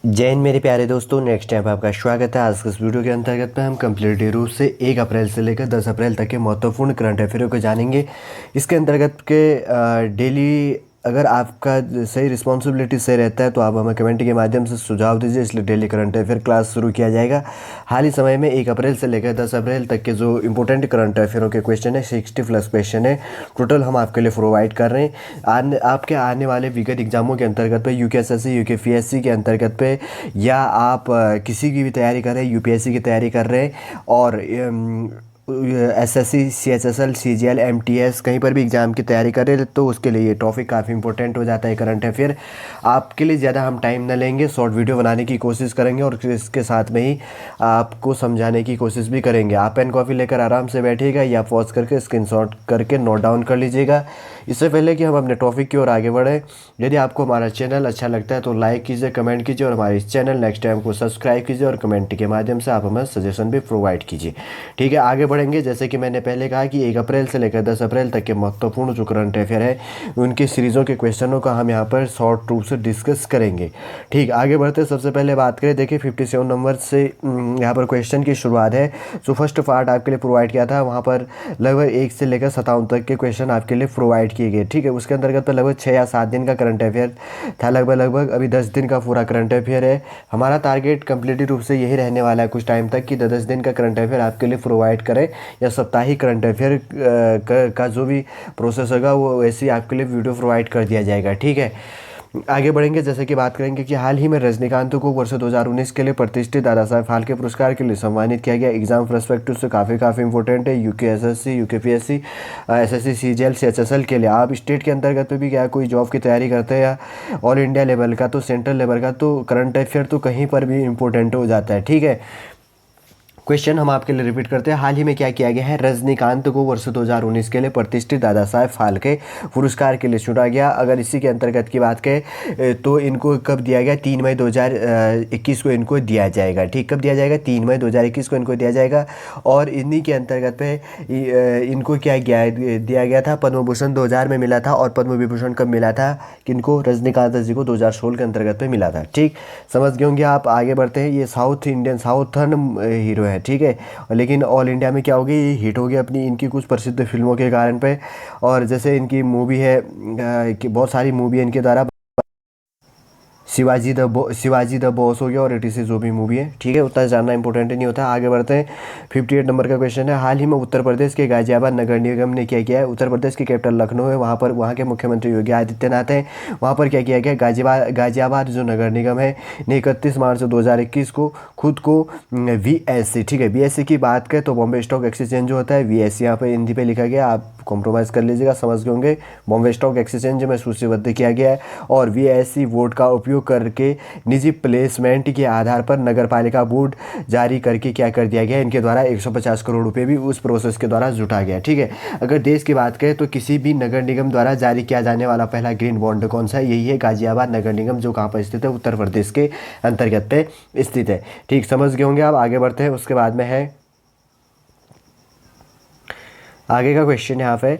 जय हिंद मेरे प्यारे दोस्तों। नेक्स्ट टाइम आपका स्वागत है। आज के इस वीडियो के अंतर्गत में हम कंप्लीट रूप से 1 अप्रैल से लेकर 10 अप्रैल तक के महत्वपूर्ण करंट अफेयरों को जानेंगे। इसके अंतर्गत के डेली अगर आपका सही रिस्पॉन्सिबिलिटी सही रहता है तो आप हमें कमेंट के माध्यम से सुझाव दीजिए, इसलिए डेली करंट अफेयर क्लास शुरू किया जाएगा। हाल ही समय में 1 अप्रैल से लेकर 10 अप्रैल तक के जो इंपॉर्टेंट करंट अफेयरों के क्वेश्चन है 60+ क्वेश्चन है टोटल हम आपके लिए प्रोवाइड कर रहे हैं। आपके आने वाले विगत एग्जामों के अंतर्गत पे यूकेएसएससी यूकेपीएससी के अंतर्गत पे या आप किसी की भी तैयारी कर रहे हैं, यूपीएससी की तैयारी कर रहे हैं और एसएससी सीएचएसएल सीजीएल एमटीएस कहीं पर भी एग्ज़ाम की तैयारी कर रहे हैं तो उसके लिए ये टॉपिक काफ़ी इंपॉर्टेंट हो जाता है करंट अफेयर। आपके लिए ज़्यादा हम टाइम न लेंगे, शॉर्ट वीडियो बनाने की कोशिश करेंगे और इसके साथ में ही आपको समझाने की कोशिश भी करेंगे। आप पेन कॉपी लेकर आराम से बैठिएगा या पॉज करके स्क्रीनशॉट करके नोट डाउन कर लीजिएगा। इससे पहले कि हम अपने टॉपिक की ओर आगे बढ़ें, यदि आपको हमारा चैनल अच्छा लगता है तो लाइक कीजिए, कमेंट कीजिए और हमारे इस चैनल नेक्स्ट टाइम को सब्सक्राइब कीजिए और कमेंट के माध्यम से आप हमें सजेशन भी प्रोवाइड कीजिए। ठीक है, आगे बढ़ेंगे। जैसे कि मैंने पहले कहा कि 1 अप्रैल से लेकर 10 अप्रैल तक के महत्वपूर्ण जो करंट अफेयर है उनकी सीरीज़ों के क्वेश्चनों का हम यहाँ पर शॉर्ट रूप से डिस्कस करेंगे। ठीक, आगे बढ़ते सबसे पहले बात करें। देखिए 57 नंबर से यहाँ पर क्वेश्चन की शुरुआत है। जो फर्स्ट पार्ट आपके लिए प्रोवाइड किया था वहाँ पर लगभग 1 से लेकर 57 तक के क्वेश्चन आपके लिए प्रोवाइड किए गए। ठीक है, उसके अंतर्गत पर लगभग 6 या 7 दिन का करंट अफेयर था, लगभग अभी 10 दिन का पूरा करंट अफेयर है। हमारा टारगेट कंप्लीटली रूप से यही रहने वाला है कुछ टाइम तक कि 10 दिन का करंट अफेयर आपके लिए प्रोवाइड करें या साप्ताहिक करंट अफेयर का जो भी प्रोसेस होगा वो वैसे ही आपके लिए वीडियो प्रोवाइड कर दिया जाएगा। ठीक है, आगे बढ़ेंगे। जैसे कि बात करेंगे कि हाल ही में रजनीकांत को वर्ष 2019 के लिए प्रतिष्ठित दादा साहब फाल्के पुरस्कार के लिए सम्मानित किया गया। एग्जाम पर्सपेक्टिव से काफ़ी इंपॉर्टेंट है। UKSSC UKPSC SSC CGL CHSL के लिए आप स्टेट के अंतर्गत में भी क्या कोई जॉब की तैयारी करते हैं या ऑल इंडिया लेवल का तो सेंट्रल लेवल का तो करंट अफेयर तो कहीं पर भी इंपॉर्टेंट हो जाता है। ठीक है, क्वेश्चन हम आपके लिए रिपीट करते हैं। हाल ही में क्या किया गया है, रजनीकांत को वर्ष 2019 के लिए प्रतिष्ठित दादा साहब फाल्के पुरस्कार के लिए चुना गया। अगर इसी के अंतर्गत की बात करें तो इनको कब दिया गया, 3 मई 2021 को इनको दिया जाएगा। ठीक, कब दिया जाएगा, 3 मई 2021 को इनको दिया जाएगा। और इन्हीं के अंतर्गत पे इनको क्या दिया गया था, पद्म भूषण 2000 में मिला था और पद्म विभूषण कब मिला था, किनको, रजनीकांत जी को 2016 के अंतर्गत पे मिला था। ठीक, समझ गए होंगे आप। आगे बढ़ते हैं। ये साउथ इंडियन साउथर्न हीरो है। ठीक है, लेकिन ऑल इंडिया में क्या हो गई, ये हिट हो गया अपनी इनकी कुछ प्रसिद्ध फिल्मों के कारण पे। और जैसे इनकी मूवी है कि बहुत सारी मूवी है इनके द्वारा, शिवाजी द बॉस हो गया और एटीसी जो भी मूवी है। ठीक है, उतना जानना इंपॉर्टेंट नहीं होता। आगे बढ़ते हैं। 58 नंबर का क्वेश्चन है। हाल ही में उत्तर प्रदेश के गाजियाबाद नगर निगम ने क्या किया है, उत्तर प्रदेश की कैपिटल लखनऊ है, वहाँ के मुख्यमंत्री योगी आदित्यनाथ हैं। वहाँ पर क्या किया गया, गाजियाबाद जो नगर निगम है ने 31 मार्च 2021 को खुद को VSC, ठीक है, VSC की बात करें तो बॉम्बे स्टॉक एक्सचेंज जो होता है VSC यहाँ पर हिंदी पे लिखा गया, आप कॉम्प्रोमाइज़ कर लीजिएगा, समझ गए होंगे। बॉम्बे स्टॉक एक्सचेंज में सूचीबद्ध किया गया है और VSC वोट का उपयोग करके निजी प्लेसमेंट के आधार पर नगरपालिका बोर्ड जारी करके क्या कर दिया गया, इनके द्वारा 150 करोड़ रुपए भी उस प्रोसेस के द्वारा जुटा गया। ठीक है, अगर देश की बात करें तो किसी भी नगर निगम द्वारा जारी किया जाने वाला पहला ग्रीन बॉन्ड कौन सा है, यही है गाजियाबाद नगर निगम, जो कहाँ पर स्थित है, उत्तर प्रदेश के अंतर्गत पे स्थित है। ठीक, समझ गए होंगे आप। आगे बढ़ते हैं। उसके बाद में है आगे का क्वेश्चन यहाँ पे,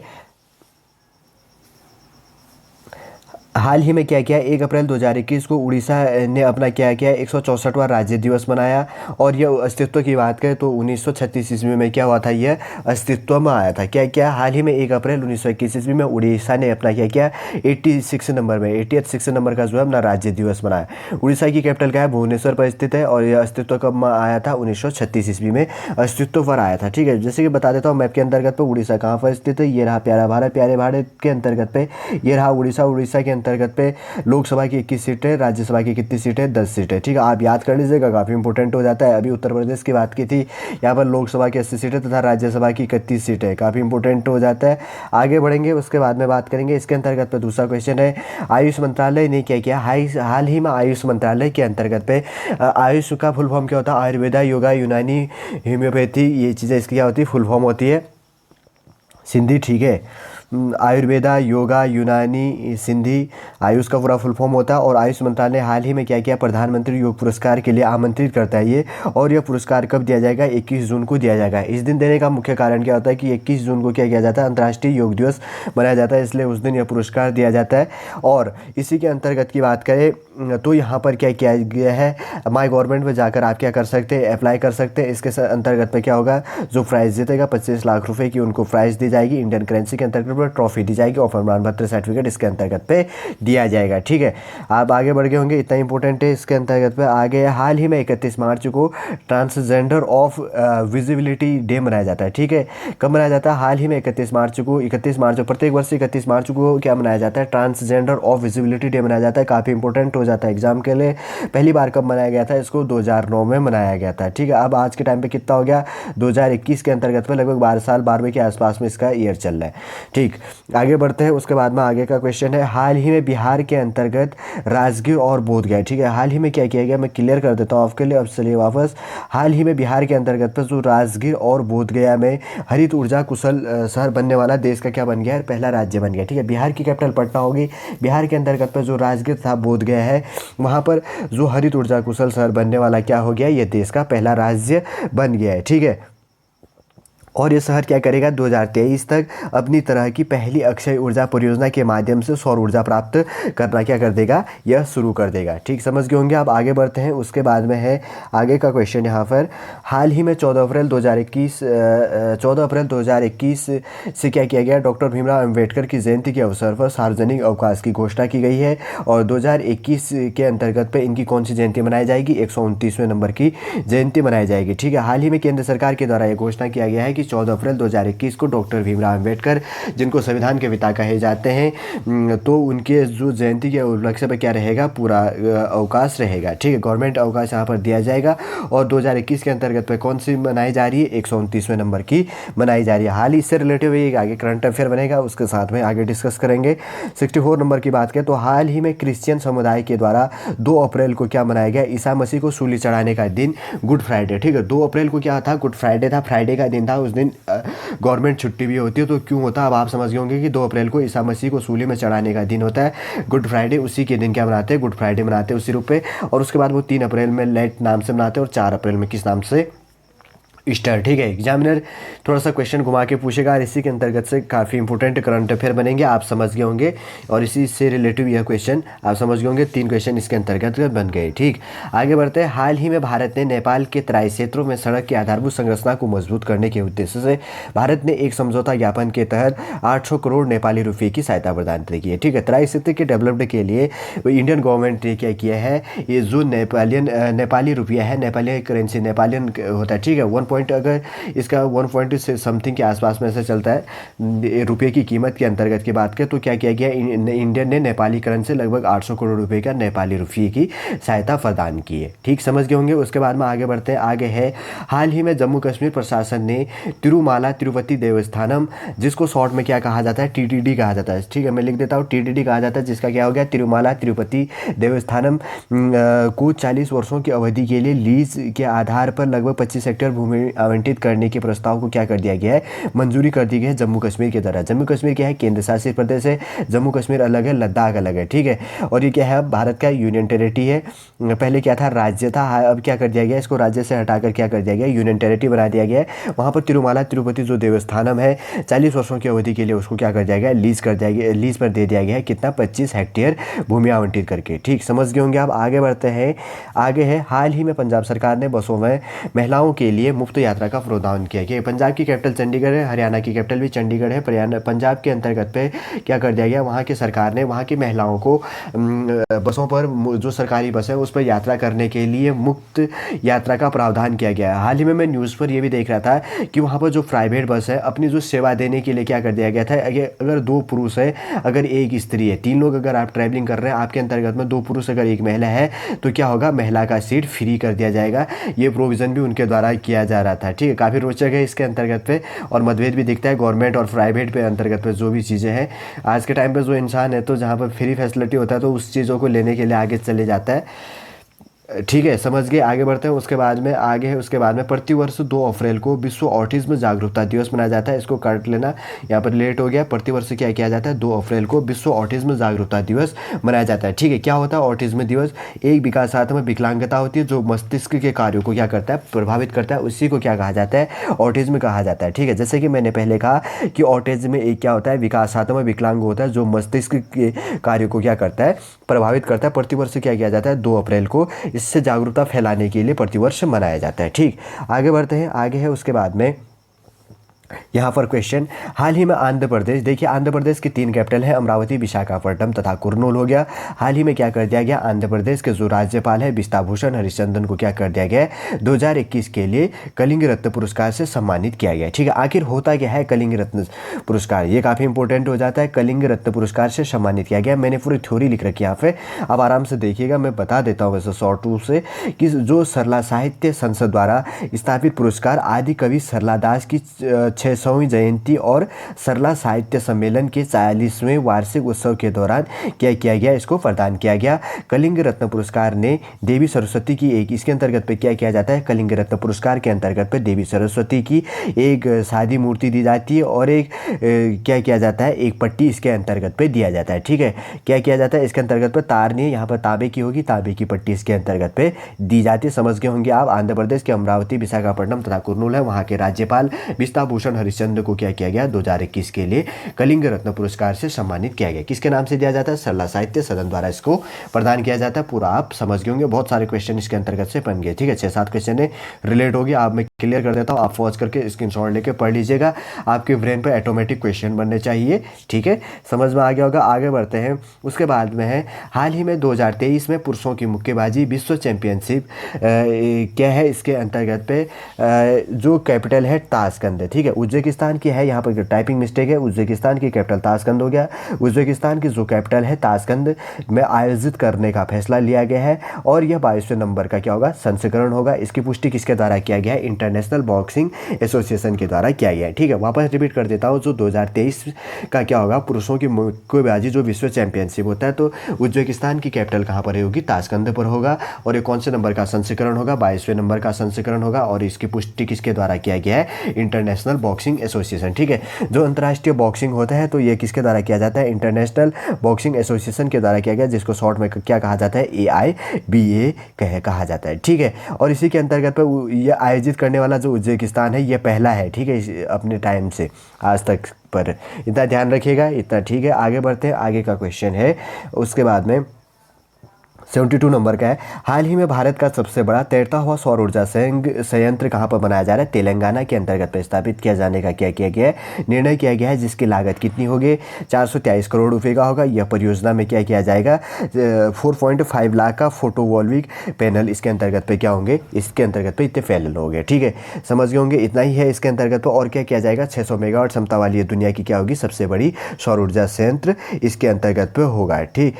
हाल ही में क्या किया, 1 अप्रैल 2021 को उड़ीसा ने अपना क्या किया, 164वां राज्य दिवस मनाया। और यह अस्तित्व की बात करें तो 1936 ईस्वी में क्या हुआ था, यह अस्तित्व में आया था। क्या क्या, हाल ही में 1 अप्रैल 1921 ईस्वी में उड़ीसा ने अपना क्या किया, 86 नंबर का जो है अपना राज्य दिवस मनाया। उड़ीसा की कैपिटल क्या है, भुवनेश्वर पर स्थित है और यह अस्तित्व कब आया था, 1936 ईस्वी में अस्तित्व पर आया था। ठीक है, जैसे कि बता देता हूँ मैप के अंतर्गत पे उड़ीसा कहाँ पर स्थित है, ये रहा प्यारा भारत, प्यारे भारत के अंतर्गत पे ये रहा उड़ीसा। उड़ीसा के अंतर्गत पे लोकसभा की 21 सीटें, राज्यसभा की कितनी सीटें, 10 सीटें। ठीक है, आप याद कर लीजिएगा, काफ़ी इंपॉर्टेंट हो जाता है। अभी उत्तर प्रदेश की बात की थी, यहाँ पर लोकसभा की 80 सीटें तथा राज्यसभा की 31 सीटें, काफ़ी इंपॉर्टेंट हो जाता है। आगे बढ़ेंगे, उसके बाद में बात करेंगे। इसके अंतर्गत पे दूसरा क्वेश्चन है, आयुष मंत्रालय ने क्या किया, हाल ही में आयुष मंत्रालय के अंतर्गत पे आयुष का फुल फॉर्म क्या होता है, आयुर्वेदा, योगा, यूनानी, होम्योपैथी, ये चीज़ें इसकी क्या होती है, फुल फॉर्म होती है, सिंधी। ठीक है, आयुर्वेदा, योगा, यूनानी, सिंधी, आयुष का पूरा फुल फॉर्म होता है। और आयुष मंत्रालय ने हाल ही में क्या किया, प्रधानमंत्री योग पुरस्कार के लिए आमंत्रित करता है ये। और यह पुरस्कार कब दिया जाएगा, 21 जून को दिया जाएगा। इस दिन देने का मुख्य कारण क्या होता है कि 21 जून को क्या किया जाता है, अंतर्राष्ट्रीय योग दिवस मनाया जाता है, इसलिए उस दिन यह पुरस्कार दिया जाता है। और इसी के अंतर्गत की बात करें तो यहाँ पर क्या किया गया है, माई गवर्नमेंट में जाकर आप क्या कर सकते हैं, अप्लाई कर सकते हैं। इसके अंतर्गत में क्या होगा, जो प्राइज़ जीतेगा 25 लाख रुपए की उनको प्राइज़ दी जाएगी, इंडियन करेंसी के अंतर्गत में ट्रॉफी दी जाएगी और प्रमाण पत्र सर्टिफिकेट इसके अंतर्गत पे दिया जाएगा। ठीक है, आप आगे बढ़ गए होंगे, इतना इंपॉर्टेंट है। इसके अंतर्गत पे आगे हाल ही में 31 मार्च को ट्रांसजेंडर ऑफ विजिबिलिटी डे मनाया जाता है। ठीक है, कब मनाया जाता है, हाल ही में 31 मार्च को, प्रत्येक वर्ष 31 मार्च को क्या मनाया जाता है, ट्रांसजेंडर ऑफ विजिबिलिटी डे मनाया जाता है। काफ़ी इंपॉर्टेंट हो जाता है एग्जाम के लिए। पहली बार कब मनाया गया था, इसको 2009 में मनाया गया था। ठीक है, अब आज के टाइम पे कितना हो गया, 2021 के अंतर्गत में लगभग 12 साल 12वें के आसपास में इसका ईयर चल रहा है। ठीक, आगे बढ़ते हैं। उसके बाद में आगे का क्वेश्चन है, हाल ही में बिहार के अंतर्गत राजगीर और बोधगया, ठीक है, हाल ही में क्या किया गया, मैं क्लियर कर देता हूँ आपके लिए। अब चलिए वापस, हाल ही में बिहार के अंतर्गत पर जो राजगीर और बोधगया में हरित ऊर्जा कुशल शहर बनने वाला देश का क्या बन गया है, पहला राज्य बन गया। ठीक है, बिहार की कैपिटल पटना होगी। बिहार के अंतर्गत पर जो राजगीर था, बोधगया है, वहाँ पर जो हरित ऊर्जा कुशल शहर बनने वाला क्या हो गया, ये देश का पहला राज्य बन गया है। ठीक है, और ये शहर क्या करेगा, 2023 तक अपनी तरह की पहली अक्षय ऊर्जा परियोजना के माध्यम से सौर ऊर्जा प्राप्त करना क्या कर देगा, यह शुरू कर देगा। ठीक, समझ गए होंगे। आप आगे बढ़ते हैं। उसके बाद में है आगे का क्वेश्चन यहाँ पर, हाल ही में 14 अप्रैल 2021 से क्या किया गया, डॉक्टर भीमराव अम्बेडकर की जयंती के अवसर पर सार्वजनिक अवकाश की घोषणा की गई है। और 2021 के अंतर्गत पे इनकी कौन सी जयंती मनाई जाएगी, 129वें नंबर की जयंती मनाई जाएगी। ठीक है, हाल ही में केंद्र सरकार के द्वारा यह घोषणा किया गया है कि 14 अप्रैल 2021 को डॉक्टर भीमराव अम्बेडकर, जिनको संविधान के पिता कहे जाते हैं, तो उनके जो जयंती के उपलक्ष्य पर क्या रहेगा, पूरा अवकाश रहेगा। ठीक है, गवर्नमेंट अवकाश यहाँ पर दिया जाएगा। और 2021 के अंतर्गत पे कौन सी मनाई जा रही है, 129वें नंबर की मनाई जा रही है। हाल ही इससे रिलेटिव एक आगे करंट अफेयर बनेगा, उसके साथ में आगे डिस्कस करेंगे। 64 नंबर की बात करें तो हाल ही में क्रिश्चियन समुदाय के द्वारा 2 अप्रैल को क्या मनाया गया, ईसा मसीह को सूली चढ़ाने का दिन गुड फ्राइडे। ठीक है, 2 अप्रैल को क्या था, गुड फ्राइडे था, फ्राइडे का दिन था। उस दिन गवर्नमेंट छुट्टी भी होती है, तो क्यों होता है अब आप समझ गए होंगे कि 2 अप्रैल को ईसा मसीह को सूली में चढ़ाने का दिन होता है गुड फ्राइडे। उसी के दिन क्या मनाते हैं, गुड फ्राइडे मनाते हैं उसी रूप पे। और उसके बाद वो 3 अप्रैल में लेट नाम से मनाते हैं और 4 अप्रैल में किस नाम से, ईस्टर। ठीक है, एग्जामिनर थोड़ा सा क्वेश्चन घुमा के पूछेगा और इसी के अंतर्गत से काफ़ी इंपॉर्टेंट करंट अफेयर बनेंगे, आप समझ गए होंगे। और इसी से रिलेटिव यह क्वेश्चन आप समझ गए होंगे, 3 क्वेश्चन इसके अंतर्गत बन गए। ठीक, आगे बढ़ते हैं। हाल ही में भारत ने नेपाल के तराई क्षेत्रों में सड़क की आधारभूत संरचना को मजबूत करने के उद्देश्य से भारत ने एक समझौता ज्ञापन के तहत 800 करोड़ नेपाली रुपये की सहायता प्रदान की है। ठीक है, तराई क्षेत्र के डेवलपमेंट के लिए इंडियन गवर्नमेंट ने क्या किया है, ये जो नेपाली रुपया है, नेपाली करेंसी नेपालियन होता है। ठीक है, 1 पॉइंट अगर इसका 1 पॉइंट से समथिंग के आसपास में से चलता है रुपये की कीमत के अंतर्गत की बात करें तो क्या किया गया, इंडियन ने नेपाली करेंसी से लगभग 800 करोड़ रुपए का नेपाली रुपये की सहायता प्रदान की है। ठीक, समझ गए होंगे। उसके बाद में आगे बढ़ते हैं। आगे है, हाल ही में जम्मू कश्मीर प्रशासन ने तिरुमाला तिरुपति देवस्थानम, जिसको शॉर्ट में क्या कहा जाता है, TTD कहा जाता है। ठीक है, मैं लिख देता हूँ, TTD कहा जाता है, जिसका क्या हो गया, तिरुमाला तिरुपति देवस्थानम को 40 वर्षों की अवधि के लिए लीज के आधार पर लगभग 25 हेक्टेयर भूमि आवंटित करने के प्रस्ताव को क्या कर दिया गया है, मंजूरी कर दी गई है जम्मू कश्मीर के द्वारा। जम्मू कश्मीर क्या है, केंद्र शासित प्रदेश है, जम्मू कश्मीर अलग है, लद्दाख अलग है। ठीक है, और ये क्या है, भारत का यूनियन टेरिटरी है। पहले क्या था, राज्य था, अब क्या कर दिया गया, इसको राज्य से हटाकर क्या कर दिया गया, यूनियन टेरिटरी बना दिया गया है। वहाँ पर तिरुमाला तिरुपति जो देवस्थानम है 40 वर्षों की अवधि के लिए उसको क्या कर दिया गया, लीज कर दिया गया, लीज पर दे दिया गया है, कितना, 25 हेक्टेयर भूमि आवंटित करके। ठीक, समझ गए होंगे। आप आगे बढ़ते हैं। आगे है, हाल ही में पंजाब सरकार ने बसों में महिलाओं के लिए मुफ्त यात्रा का प्रावधान किया गया। पंजाब की कैपिटल चंडीगढ़ है, हरियाणा की कैपिटल भी चंडीगढ़ है। पंजाब के अंतर्गत पे क्या कर दिया गया, वहाँ की सरकार ने वहाँ की महिलाओं को बसों पर, जो सरकारी बस है उस पर यात्रा करने के लिए मुफ्त यात्रा का प्रावधान किया गया है। हाल ही में मैं न्यूज़ पर यह भी देख रहा था कि वहाँ पर जो प्राइवेट बस है अपनी जो सेवा देने के लिए क्या कर दिया गया था, अगर 2 पुरुष है, अगर 1 स्त्री है, 3 लोग अगर आप ट्रैवलिंग कर रहे हैं, आपके अंतर्गत में 2 पुरुष अगर 1 महिला है, तो क्या होगा, महिला का सीट फ्री कर दिया जाएगा। ये प्रोविज़न भी उनके द्वारा किया जा रहा था। ठीक है, काफ़ी रोचक है इसके अंतर्गत पे, और मतभेद भी दिखता है गवर्नमेंट और प्राइवेट पे अंतर्गत पे जो भी चीज़ें हैं। आज के टाइम पे जो इंसान है तो जहाँ पर फ्री फैसिलिटी होता है तो उस चीज़ों को लेने के लिए आगे चले जाता है। ठीक है, समझ गए। आगे बढ़ते हैं। उसके बाद में आगे है, उसके बाद में प्रतिवर्ष 2 अप्रैल को विश्व ऑटिज्म जागरूकता दिवस मनाया जाता है। इसको काट लेना, यहाँ पर लेट हो गया। प्रतिवर्ष क्या किया जाता है, 2 अप्रैल को विश्व ऑटिज्म जागरूकता दिवस मनाया जाता है। ठीक है, क्या होता है ऑटिज्म दिवस? एक विकासात्मक विकलांगता होती है जो मस्तिष्क के कार्यों को क्या करता है, प्रभावित करता है। उसी को क्या कहा जाता है, ऑटिज्म कहा जाता है। ठीक है, जैसे कि मैंने पहले कहा कि ऑटिज्म में एक क्या होता है, विकासात्मक विकलांग होता है जो मस्तिष्क के कार्यों को क्या करता है, प्रभावित करता है। प्रतिवर्ष क्या किया जाता है, 2 अप्रैल को इससे जागरूकता फैलाने के लिए प्रतिवर्ष मनाया जाता है। ठीक, आगे बढ़ते हैं। आगे है उसके बाद में यहाँ पर क्वेश्चन, हाल ही में आंध्र प्रदेश, देखिए आंध्र प्रदेश की 3 कैपिटल है, अमरावती, विशाखापट्टनम तथा कुर्नूल हो गया। हाल ही में क्या कर दिया गया, आंध्र प्रदेश के जो राज्यपाल है विष्टाभूषण हरिचंदन को क्या कर दिया गया है, 2021 के लिए कलिंग रत्न पुरस्कार से सम्मानित किया गया। ठीक है, आखिर होता क्या है कलिंग रत्न पुरस्कार, ये काफ़ी इंपॉर्टेंट हो जाता है। कलिंग रत्न पुरस्कार से सम्मानित किया गया, मैंने पूरी थ्योरी लिख रखी है यहाँ पे, अब आराम से देखिएगा। मैं बता देता हूँ वैसे शॉर्ट रूप से कि जो सरला साहित्य संसद द्वारा स्थापित पुरस्कार आदि कवि सरला दास की 600वीं जयंती और सरला साहित्य सम्मेलन के 40वें वार्षिक उत्सव के दौरान क्या किया गया, इसको प्रदान किया गया। कलिंग रत्न पुरस्कार ने देवी सरस्वती की एक, इसके अंतर्गत पे क्या किया जाता है, कलिंग रत्न पुरस्कार के अंतर्गत पे देवी सरस्वती की एक सादी मूर्ति दी जाती है और एक क्या किया जाता है, एक पट्टी इसके अंतर्गत पे दिया जाता है। ठीक है, क्या किया जाता है, इसके अंतर्गत पे तार नहीं, यहाँ पर तांबे की होगी, तांबे की पट्टी इसके अंतर्गत पे दी जाती है। समझ गए होंगे आप। आंध्र प्रदेश के अमरावती, विशाखापट्टनम तथा कुर्नूल है, वहाँ के राज्यपाल विष्टाभूषण हरिश्चंद्र को क्या किया गया, 2021 के लिए कलिंग रत्न पुरस्कार से सम्मानित किया गया। किसके नाम से दिया जाता है, सरला साहित्य सदन द्वारा इसको प्रदान किया जाता है। पूरा आप समझ गए होंगे, बहुत सारे क्वेश्चन इसके अंतर्गत से बन गए। ठीक है, 6-7 क्वेश्चन है, रिलेट हो गया। आप मैं क्लियर कर देता हूँ, आप पॉज करके स्क्रीनशॉट लेके पढ़ लीजिएगा, आपके ब्रेन पे ऑटोमेटिक क्वेश्चन बनने चाहिए। ठीक है, समझ में आ गया होगा। आगे बढ़ते हैं। उसके बाद में है, हाल ही में 2023 में पुरुषों की मुक्केबाजी विश्व चैंपियनशिप क्या है, इसके अंतर्गत पे जो कैपिटल है ताशकंद है। ठीक है, उज्बेकिस्तान की है, यहाँ पर टाइपिंग मिस्टेक है, उज्बेकिस्तान की कैपिटल ताशकंद हो गया। उज्बेकिस्तान की जो कैपिटल है ताशकंद में आयोजित करने का फैसला लिया गया है और यह 22वें नंबर का क्या होगा, संस्करण होगा। इसकी पुष्टि किसके द्वारा किया गया है, इंटरनेशनल बॉक्सिंग एसोसिएशन के द्वारा किया गया है। ठीक है, वापस रिपीट कर देता हूँ, जो 2023 का क्या होगा, पुरुषों की मुक्केबाजी जो विश्व चैंपियनशिप होता है, तो उज्बेकिस्तान की कैपिटल कहाँ पर होगी, ताशकंद पर होगा। और ये कौन से नंबर का संस्करण होगा, 22वें नंबर का संस्करण होगा। और इसकी पुष्टि किसके द्वारा किया गया है, इंटरनेशनल बॉक्सिंग एसोसिएशन। ठीक है, जो अंतर्राष्ट्रीय बॉक्सिंग होता है तो ये किसके द्वारा किया जाता है, इंटरनेशनल बॉक्सिंग एसोसिएशन के द्वारा किया गया, जिसको शॉर्ट में क्या कहा जाता है, AIBA कहा जाता है। ठीक है, और इसी के अंतर्गत पर यह आयोजित करने वाला जो उज्बेकिस्तान है, ये पहला है। ठीक है, अपने टाइम से आज तक पर इतना ध्यान रखिएगा, इतना ठीक है। आगे बढ़ते हैं, आगे का क्वेश्चन है उसके बाद में 72 नंबर का है, हाल ही में भारत का सबसे बड़ा तैरता हुआ सौर ऊर्जा संयंत्र कहाँ पर बनाया जा रहा है, तेलंगाना के अंतर्गत पर स्थापित किया जाने का क्या किया गया है, निर्णय किया गया है, जिसकी लागत कितनी होगी, 423 करोड़ रुपए का होगा। यह परियोजना में क्या किया जाएगा, 4.5 लाख का फोटोवोल्टिक पैनल इसके अंतर्गत पे क्या होंगे, इसके अंतर्गत पे इतने पैनल होंगे। ठीक है, समझ गए होंगे, इतना ही है इसके अंतर्गत पे। और क्या किया जाएगा, 600 मेगावाट क्षमता वाली ये दुनिया की क्या होगी, सबसे बड़ी सौर ऊर्जा संयंत्र इसके अंतर्गत पे होगा। ठीक,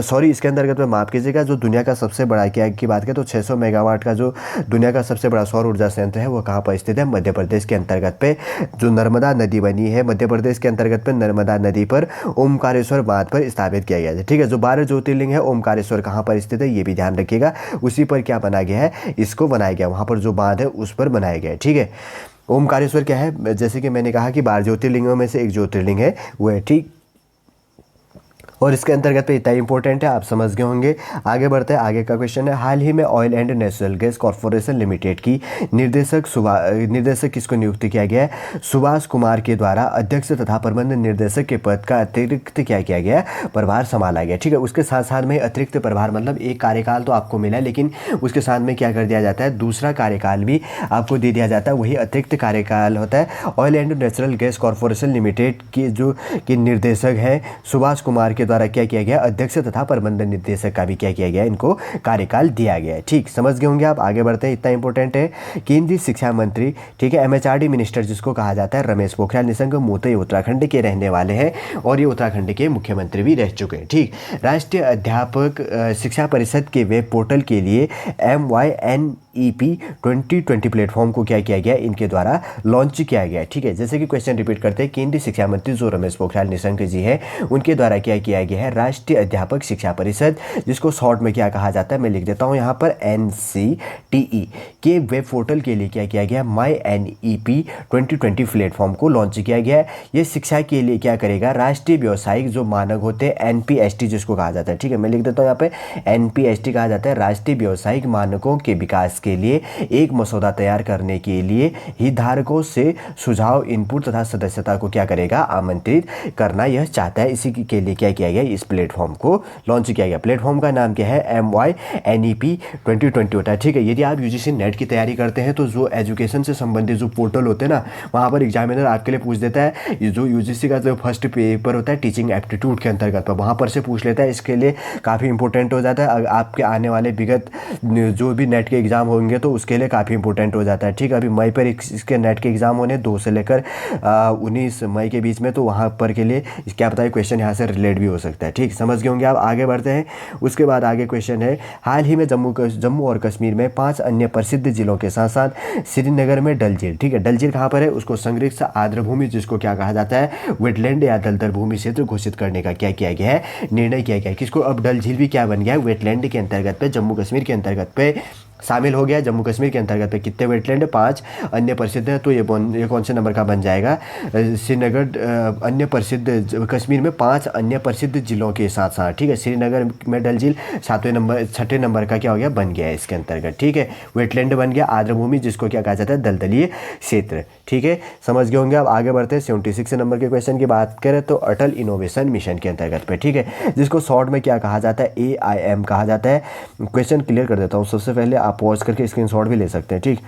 सॉरी इसके अंतर्गत में माफ कीजिएगा, जो दुनिया का सबसे बड़ा क्या की बात करें तो 600 मेगावाट का जो दुनिया का सबसे बड़ा सौर ऊर्जा संयंत्र है वो कहाँ पर स्थित है, मध्य प्रदेश के अंतर्गत पे जो नर्मदा नदी बनी है, मध्य प्रदेश के अंतर्गत पे नर्मदा नदी पर ओमकारेश्वर बांध पर स्थापित किया गया है। ठीक है, जो 12 ज्योतिर्लिंग है ओमकारेश्वर कहाँ पर स्थित है, ये भी ध्यान रखिएगा, उसी पर क्या बना गया है, इसको बनाया गया, वहाँ पर जो बांध है उस पर बनाया गया है। ठीक है, ओमकारेश्वर क्या है, जैसे कि मैंने कहा कि 12 ज्योतिर्लिंगों में से एक ज्योतिर्लिंग है वो है। ठीक, और इसके अंतर्गत पे इतना इंपॉर्टेंट है, आप समझ गए होंगे। आगे बढ़ते हैं, आगे का क्वेश्चन है, हाल ही में oil and natural gas corporation limited की निर्देशक किसको नियुक्त किया गया है, सुभाष कुमार के द्वारा अध्यक्ष तथा प्रबंध निर्देशक के पद का अतिरिक्त क्या किया गया, प्रभार संभाला गया। ठीक है, उसके साथ साथ में अतिरिक्त प्रभार मतलब एक कार्यकाल तो आपको मिला है, लेकिन उसके साथ में क्या कर दिया जाता है, दूसरा कार्यकाल भी आपको दे दिया जाता है, वही अतिरिक्त कार्यकाल होता है। Oil and natural gas corporation limited की जो कि निर्देशक है सुभाष कुमार के द्वारा क्या किया गया, अध्यक्ष तथा प्रबंध निर्देशक का भी क्या किया गया, इनको कार्यकाल दिया गया है। ठीक, समझ गए होंगे आप। आगे बढ़ते हैं, इतना इंपॉर्टेंट है। केंद्रीय शिक्षा मंत्री, ठीक है, MHRD मिनिस्टर जिसको कहा जाता है, रमेश पोखरियाल निशंक मूलतः उत्तराखंड के रहने वाले हैं और ये उत्तराखंड के मुख्यमंत्री भी रह चुके हैं। ठीक, राष्ट्रीय अध्यापक शिक्षा परिषद के वेब पोर्टल के लिए MYNPT NEP 2020 प्लेटफॉर्म को क्या किया गया, इनके द्वारा लॉन्च किया गया। ठीक है, जैसे कि क्वेश्चन रिपीट करते हैं, केंद्रीय शिक्षा मंत्री जो रमेश पोखरियाल निशंक जी है, उनके द्वारा क्या किया गया है, राष्ट्रीय अध्यापक शिक्षा परिषद, जिसको शॉर्ट में क्या कहा जाता है, मैं लिख देता हूँ यहाँ पर NCTE के वेब पोर्टल के लिए क्या किया गया, माई NEP 2020 प्लेटफॉर्म को लॉन्च किया गया है। ये शिक्षा के लिए क्या करेगा, राष्ट्रीय व्यावसायिक जो मानक होते हैं NPST जिसको कहा जाता है, ठीक है, मैं लिख देता हूँ यहाँ पे NPST कहा जाता है, राष्ट्रीय व्यावसायिक मानकों के विकास के लिए एक मसौदा तैयार करने के लिए हितधारकों से सुझाव, इनपुट तथा सदस्यता को क्या करेगा, आमंत्रित करना यह चाहता है। इसी के लिए क्या किया गया, इस प्लेटफॉर्म को लॉन्च किया गया। प्लेटफॉर्म का नाम क्या है, MyNEP 2020 होता है। ठीक है, यदि आप UGC नेट की तैयारी करते हैं तो जो एजुकेशन से संबंधित जो पोर्टल होते हैं ना, वहाँ पर एग्जामिनर आपके लिए पूछ देता है, जो UGC का जो फर्स्ट पेपर होता है टीचिंग एप्टीट्यूड के अंतर्गत, वहाँ पर से पूछ लेता है। इसके लिए काफ़ी इंपॉर्टेंट हो जाता है, आपके आने वाले विगत जो भी नेट के एग्ज़ाम होंगे तो उसके लिए काफ़ी इंपॉर्टेंट हो जाता है। ठीक है, अभी मई पर इसके नेट के एग्ज़ाम होने 2 से लेकर 19 मई के बीच में, तो वहाँ पर के लिए क्या पता है क्वेश्चन यहाँ से रिलेट भी हो सकता है। ठीक, समझ गए होंगे आप। आगे बढ़ते हैं, उसके बाद आगे क्वेश्चन है, हाल ही में जम्मू और कश्मीर में 5 अन्य प्रसिद्ध जिलों के साथ साथ श्रीनगर में डल झील, ठीक है, डल झील कहाँ पर है, उसको संरक्षित आर्द्रभूमि जिसको क्या कहा जाता है, वेटलैंड या दलदल भूमि क्षेत्र घोषित करने का क्या किया गया है, निर्णय किया गया है। किसको, अब डल झील भी क्या बन गया है, वेटलैंड के अंतर्गत पे, जम्मू कश्मीर के अंतर्गत पे शामिल हो गया। जम्मू कश्मीर के अंतर्गत पे कितने वेटलैंड, 5 अन्य प्रसिद्ध है, तो ये कौन से नंबर का बन जाएगा, श्रीनगर अन्य प्रसिद्ध, कश्मीर में 5 अन्य प्रसिद्ध जिलों के साथ साथ, ठीक है, श्रीनगर में डल झील 6ठे नंबर का क्या हो गया, बन गया है इसके अंतर्गत। ठीक है, वेटलैंड बन गया, आर्द्रभूमि जिसको क्या कहा जाता है, दलदलीय क्षेत्र। ठीक है, समझ गए होंगे। अब आगे बढ़ते हैं 76 नंबर के क्वेश्चन की बात करें तो अटल इनोवेशन मिशन के अंतर्गत पे, ठीक है, जिसको शॉर्ट में क्या कहा जाता है, AIM कहा जाता है। क्वेश्चन क्लियर कर देता हूँ। सबसे पहले आप पॉज करके स्क्रीनशॉट भी ले सकते हैं। ठीक,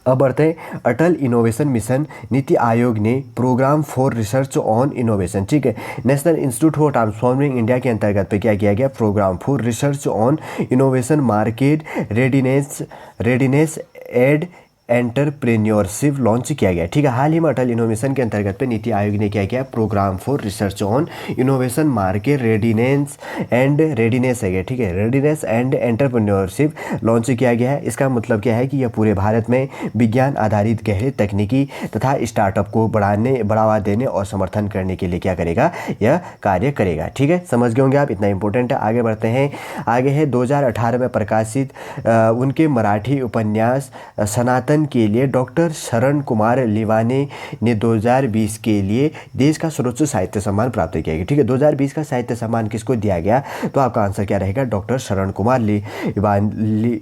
अब बढ़ते हैं, अटल इनोवेशन मिशन नीति आयोग ने program for research on innovation, ठीक है, national institute for transforming India के अंतर्गत पे क्या किया गया, program for research on innovation market readiness and entrepreneurship launch किया गया। ठीक है, हाल ही में अटल इनोवेशन के अंतर्गत पे नीति आयोग ने क्या किया, programme for research on innovation market readiness है गया, ठीक है, रेडीनेस एंड एंटरप्रेन्योरशिप लॉन्च किया गया है। इसका मतलब क्या है कि यह पूरे भारत में विज्ञान आधारित गहरे तकनीकी तथा स्टार्टअप को बढ़ावा देने और समर्थन करने के लिए क्या करेगा, यह कार्य करेगा। ठीक है, समझ गए होंगे आप, इतना इंपॉर्टेंट है। आगे बढ़ते हैं, आगे है 2018 में प्रकाशित उनके मराठी उपन्यास सनातन के लिए डॉक्टर शरण कुमार लिवाने ने 2020 के लिए देश का सर्वोच्च साहित्य सम्मान प्राप्त किया गया। ठीक है, 2020 का साहित्य सम्मान किसको दिया गया, तो आपका आंसर क्या रहेगा, डॉक्टर शरण कुमार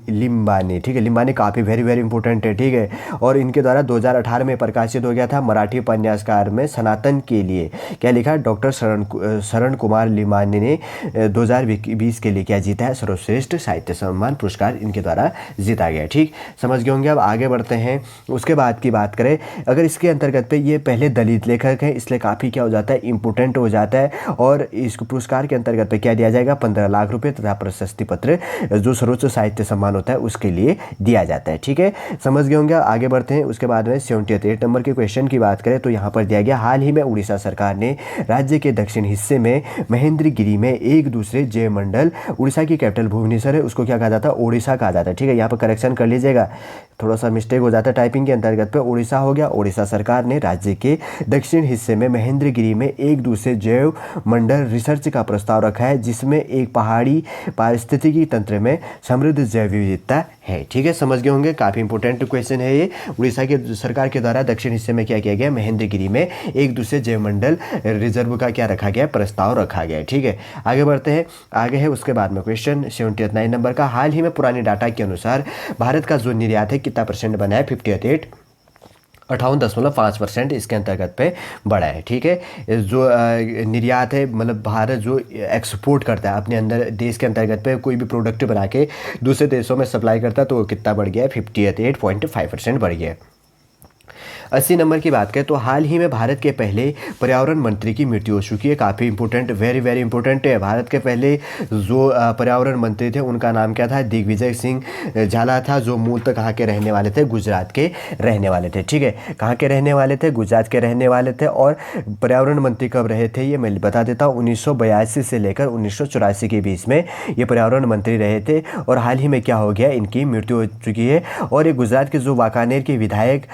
लिम्बाने। ठीक है, लिम्बाने काफ़ी वेरी इंपॉर्टेंट है। ठीक है, और इनके द्वारा 2018 में प्रकाशित हो गया था मराठी उपन्यासकार में सनातन के लिए क्या लिखा, डॉक्टर शरण कुमार लिम्बाने ने 2020 के लिए क्या जीता है, सर्वश्रेष्ठ साहित्य सम्मान पुरस्कार इनके द्वारा जीता गया। ठीक, समझ गए होंगे। अब आगे बढ़ते हैं, उसके बाद की बात करें, अगर इसके अंतर्गत पे ये पहले दलित लेखक हैं, इसलिए काफ़ी क्या हो जाता है, इंपॉर्टेंट हो जाता है। और इस पुरस्कार के अंतर्गत पे क्या दिया जाएगा, 15 लाख रुपए तथा प्रशस्ति पत्र जो सर्वोच्च साहित्य सम्मान होता है उसके लिए दिया जाता है। ठीक है, समझ गए होंगे। आगे बढ़ते हैं, उसके बाद में 78 नंबर के क्वेश्चन की बात करें तो यहाँ पर दिया गया, हाल ही में उड़ीसा सरकार ने राज्य के दक्षिण हिस्से में महेंद्रगिरी में एक दूसरे जैव मंडल, उड़ीसा की कैपिटल भुवनेश्वर है, उसको क्या कहा जाता है, ओडिशा कहा जाता है। ठीक है, यहाँ पर करेक्शन कर लीजिएगा, थोड़ा सा मिस्टेक हो जाता है टाइपिंग के अंतर्गत पे, उड़ीसा हो गया। उड़ीसा सरकार ने राज्य के दक्षिण हिस्से में महेंद्रगिरी में एक दूसरे जैव मंडल रिसर्च का प्रस्ताव रखा है, जिसमें एक पहाड़ी पारिस्थितिकी तंत्र में समृद्ध जैव विविधता है। ठीक है, समझ गए होंगे, काफ़ी इंपॉर्टेंट क्वेश्चन है ये। उड़ीसा के सरकार के द्वारा दक्षिण हिस्से में क्या किया गया, महेंद्रगिरी में एक दूसरे जैव मंडल रिजर्व का क्या रखा गया, प्रस्ताव रखा गया। ठीक है, आगे बढ़ते हैं, आगे है उसके बाद में क्वेश्चन 79 नंबर का, हाल ही में पुराने डाटा के अनुसार भारत का जो निर्यात है कितना % बना है, 58.5% इसके अंतर्गत पे बढ़ा है। ठीक है, जो निर्यात है मतलब भारत जो एक्सपोर्ट करता है अपने अंदर देश के अंतर्गत पे कोई भी प्रोडक्ट बना के दूसरे देशों में सप्लाई करता है, तो कितना बढ़ गया है, 58.5% बढ़ गया है। 80 नंबर की बात करें तो हाल ही में भारत के पहले पर्यावरण मंत्री की मृत्यु हो चुकी है। काफ़ी इंपॉर्टेंट, वेरी वेरी इंपॉर्टेंट है। भारत के पहले जो पर्यावरण मंत्री थे उनका नाम क्या था? दिग्विजय सिंह झाला था, जो मूलतः कहाँ के रहने वाले थे? गुजरात के रहने वाले थे। ठीक है, कहाँ के रहने वाले थे? गुजरात के रहने वाले थे। और पर्यावरण मंत्री कब रहे थे ये मैं बता देता हूँ। 1982 से लेकर 1984 के बीच में ये पर्यावरण मंत्री रहे थे। और हाल ही में क्या हो गया? इनकी मृत्यु हो चुकी है। और ये गुजरात के जो वाकानेर के विधायक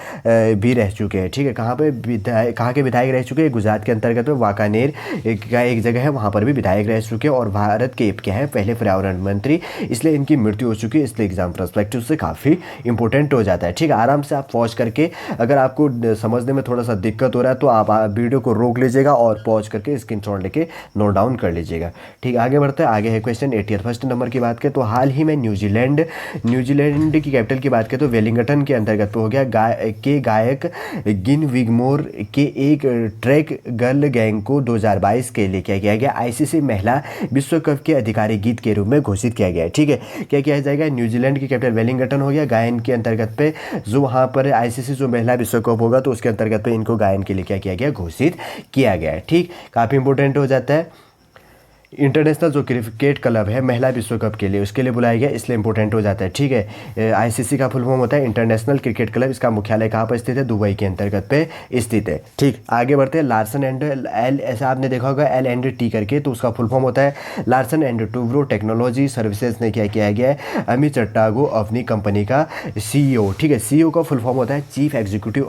भी रह चुके हैं। ठीक है, कहाँ पे विधायक, कहाँ के विधायक रह चुके हैं? गुजरात के अंतर्गत में वाकानेर का एक जगह है, वहाँ पर भी विधायक रह चुके हैं। और भारत के क्या है? पहले पर्यावरण मंत्री, इसलिए इनकी मृत्यु हो चुकी है। इसलिए एग्जाम पर्सपेक्टिव से काफ़ी इंपॉर्टेंट हो जाता है। ठीक है, आराम से आप पॉज करके, अगर आपको समझने में थोड़ा सा दिक्कत हो रहा है तो आप वीडियो को रोक लीजिएगा और पॉज करके स्क्रीनशॉट लेके नोट डाउन कर लीजिएगा। ठीक, आगे बढ़ते हैं। आगे है क्वेश्चन 80 फर्स्ट नंबर की बात करें तो हाल ही में न्यूजीलैंड की कैपिटल की बात करें तो वेलिंगटन के अंतर्गत हो गया गायक गिन विगमोर के एक ट्रैक गर्ल गैंग को 2022 के लिए क्या किया गया? आईसीसी महिला विश्व कप के अधिकारी गीत के रूप में घोषित किया गया है। ठीक है, क्या किया जाएगा? न्यूजीलैंड की कैपिटल वेलिंगटन हो गया, गायन के अंतर्गत पे जो वहाँ पर आईसीसी जो महिला विश्व कप होगा तो उसके अंतर्गत पे इनको गायन के लिए क्या किया गया? घोषित किया गया है। ठीक, काफ़ी इंपॉर्टेंट हो जाता है। इंटरनेशनल जो क्रिकेट क्लब है महिला विश्व कप के लिए, उसके लिए बुलाया गया, इसलिए इंपॉर्टेंट हो जाता है। ठीक है, आईसीसी का फुल फॉर्म होता है इंटरनेशनल क्रिकेट क्लब। इसका मुख्यालय कहाँ पर स्थित है? दुबई के अंतर्गत पे स्थित है। ठीक, आगे बढ़ते हैं। लार्सन एंड एल, ऐसा आपने देखा होगा L&T करके, तो उसका फुल फॉर्म होता है Larsen and Toubro technology services ने क्या किया गया है? अमित चट्टागो अपनी कंपनी का CEO। ठीक है, CEO का फुल फॉर्म होता है चीफ एग्जीक्यूटिव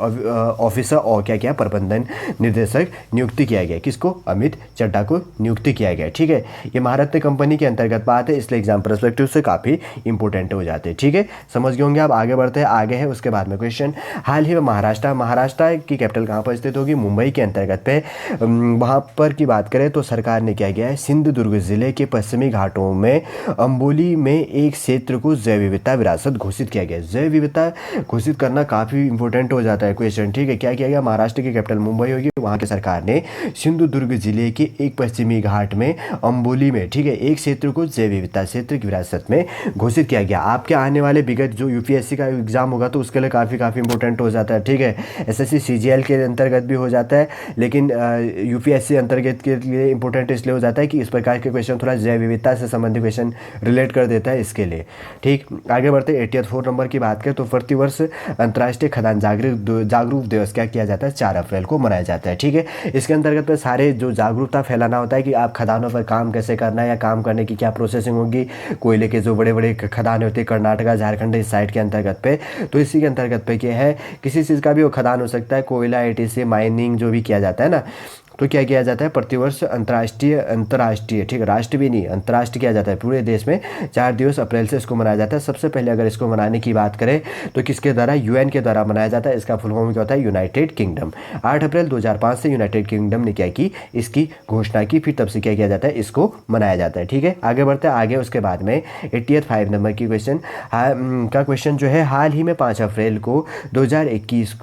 ऑफिसर, और क्या किया? प्रबंधन निर्देशक नियुक्ति किया गया। किसको? अमित चड्ढा को नियुक्ति किया गया। ठीक है, ये महारत्न कंपनी के अंतर्गत बात है, इसलिए एग्जाम पर्सपेक्टिव से काफ़ी इंपॉर्टेंट हो जाते हैं। ठीक है, समझ गए होंगे आप। आगे बढ़ते हैं। आगे है उसके बाद में क्वेश्चन, हाल ही में महाराष्ट्र की कैपिटल कहाँ पर स्थित होगी? मुंबई के अंतर्गत पे। वहाँ पर की बात करें तो सरकार ने क्या किया है? सिंधुदुर्ग जिले के पश्चिमी घाटों में अंबोली में एक क्षेत्र को जैव विविधता विरासत घोषित किया गया। जैव विविधता घोषित करना काफ़ी इंपॉर्टेंट हो जाता है क्वेश्चन। ठीक है, क्या किया गया? महाराष्ट्र की कैपिटल मुंबई होगी, वहाँ की सरकार ने सिंधुदुर्ग जिले के एक पश्चिमी घाट में अंबोली में, ठीक है, एक क्षेत्र को जैव विविधता क्षेत्र की विरासत में घोषित किया गया। आपके आने वाले विगत जो यूपीएससी का एग्जाम होगा तो उसके लिए काफ़ी इंपॉर्टेंट हो जाता है। ठीक है, एसएससी सीजीएल के अंतर्गत भी हो जाता है, लेकिन यूपीएससी अंतर्गत के लिए इंपॉर्टेंट इसलिए हो जाता है कि इस प्रकार के क्वेश्चन थोड़ा जैव विविधता से संबंधित क्वेश्चन रिलेट कर देता है, इसके लिए। ठीक, आगे बढ़ते 84 नंबर की बात करें तो प्रतिवर्ष अंतर्राष्ट्रीय खदान जागरूक दिवस क्या किया जाता है? 4 अप्रैल को मनाया जाता है। ठीक है, इसके अंतर्गत में सारे जो जागरूकता फैलाना होता है कि आप खदानों पर काम कैसे करना है या काम करने की क्या प्रोसेसिंग होगी। कोयले के जो बड़े बड़े खदान होते हैं कर्नाटका झारखंड इस साइड के अंतर्गत पे, तो इसी के अंतर्गत पे क्या है? किसी चीज़ का भी वो खदान हो सकता है, कोयला एटीसी माइनिंग जो भी किया जाता है ना, तो क्या किया जाता है? प्रतिवर्ष अंतर्राष्ट्रीय, ठीक है, राष्ट्र भी नहीं, अंतर्राष्ट्रीय किया जाता है पूरे देश में। 4 दिवस अप्रैल से इसको मनाया जाता है। सबसे पहले अगर इसको मनाने की बात करें तो किसके द्वारा? यूएन के द्वारा मनाया जाता है। इसका फुल फॉर्म क्या होता है? United kingdom. 8 अप्रैल 2005 से यूनाइटेड किंगडम ने क्या की? इसकी घोषणा की, फिर तब से क्या किया जाता है? इसको मनाया जाता है। ठीक है, आगे बढ़ते हैं। आगे उसके बाद में 85 नंबर की क्वेश्चन जो है, हाल ही में 5 अप्रैल 2021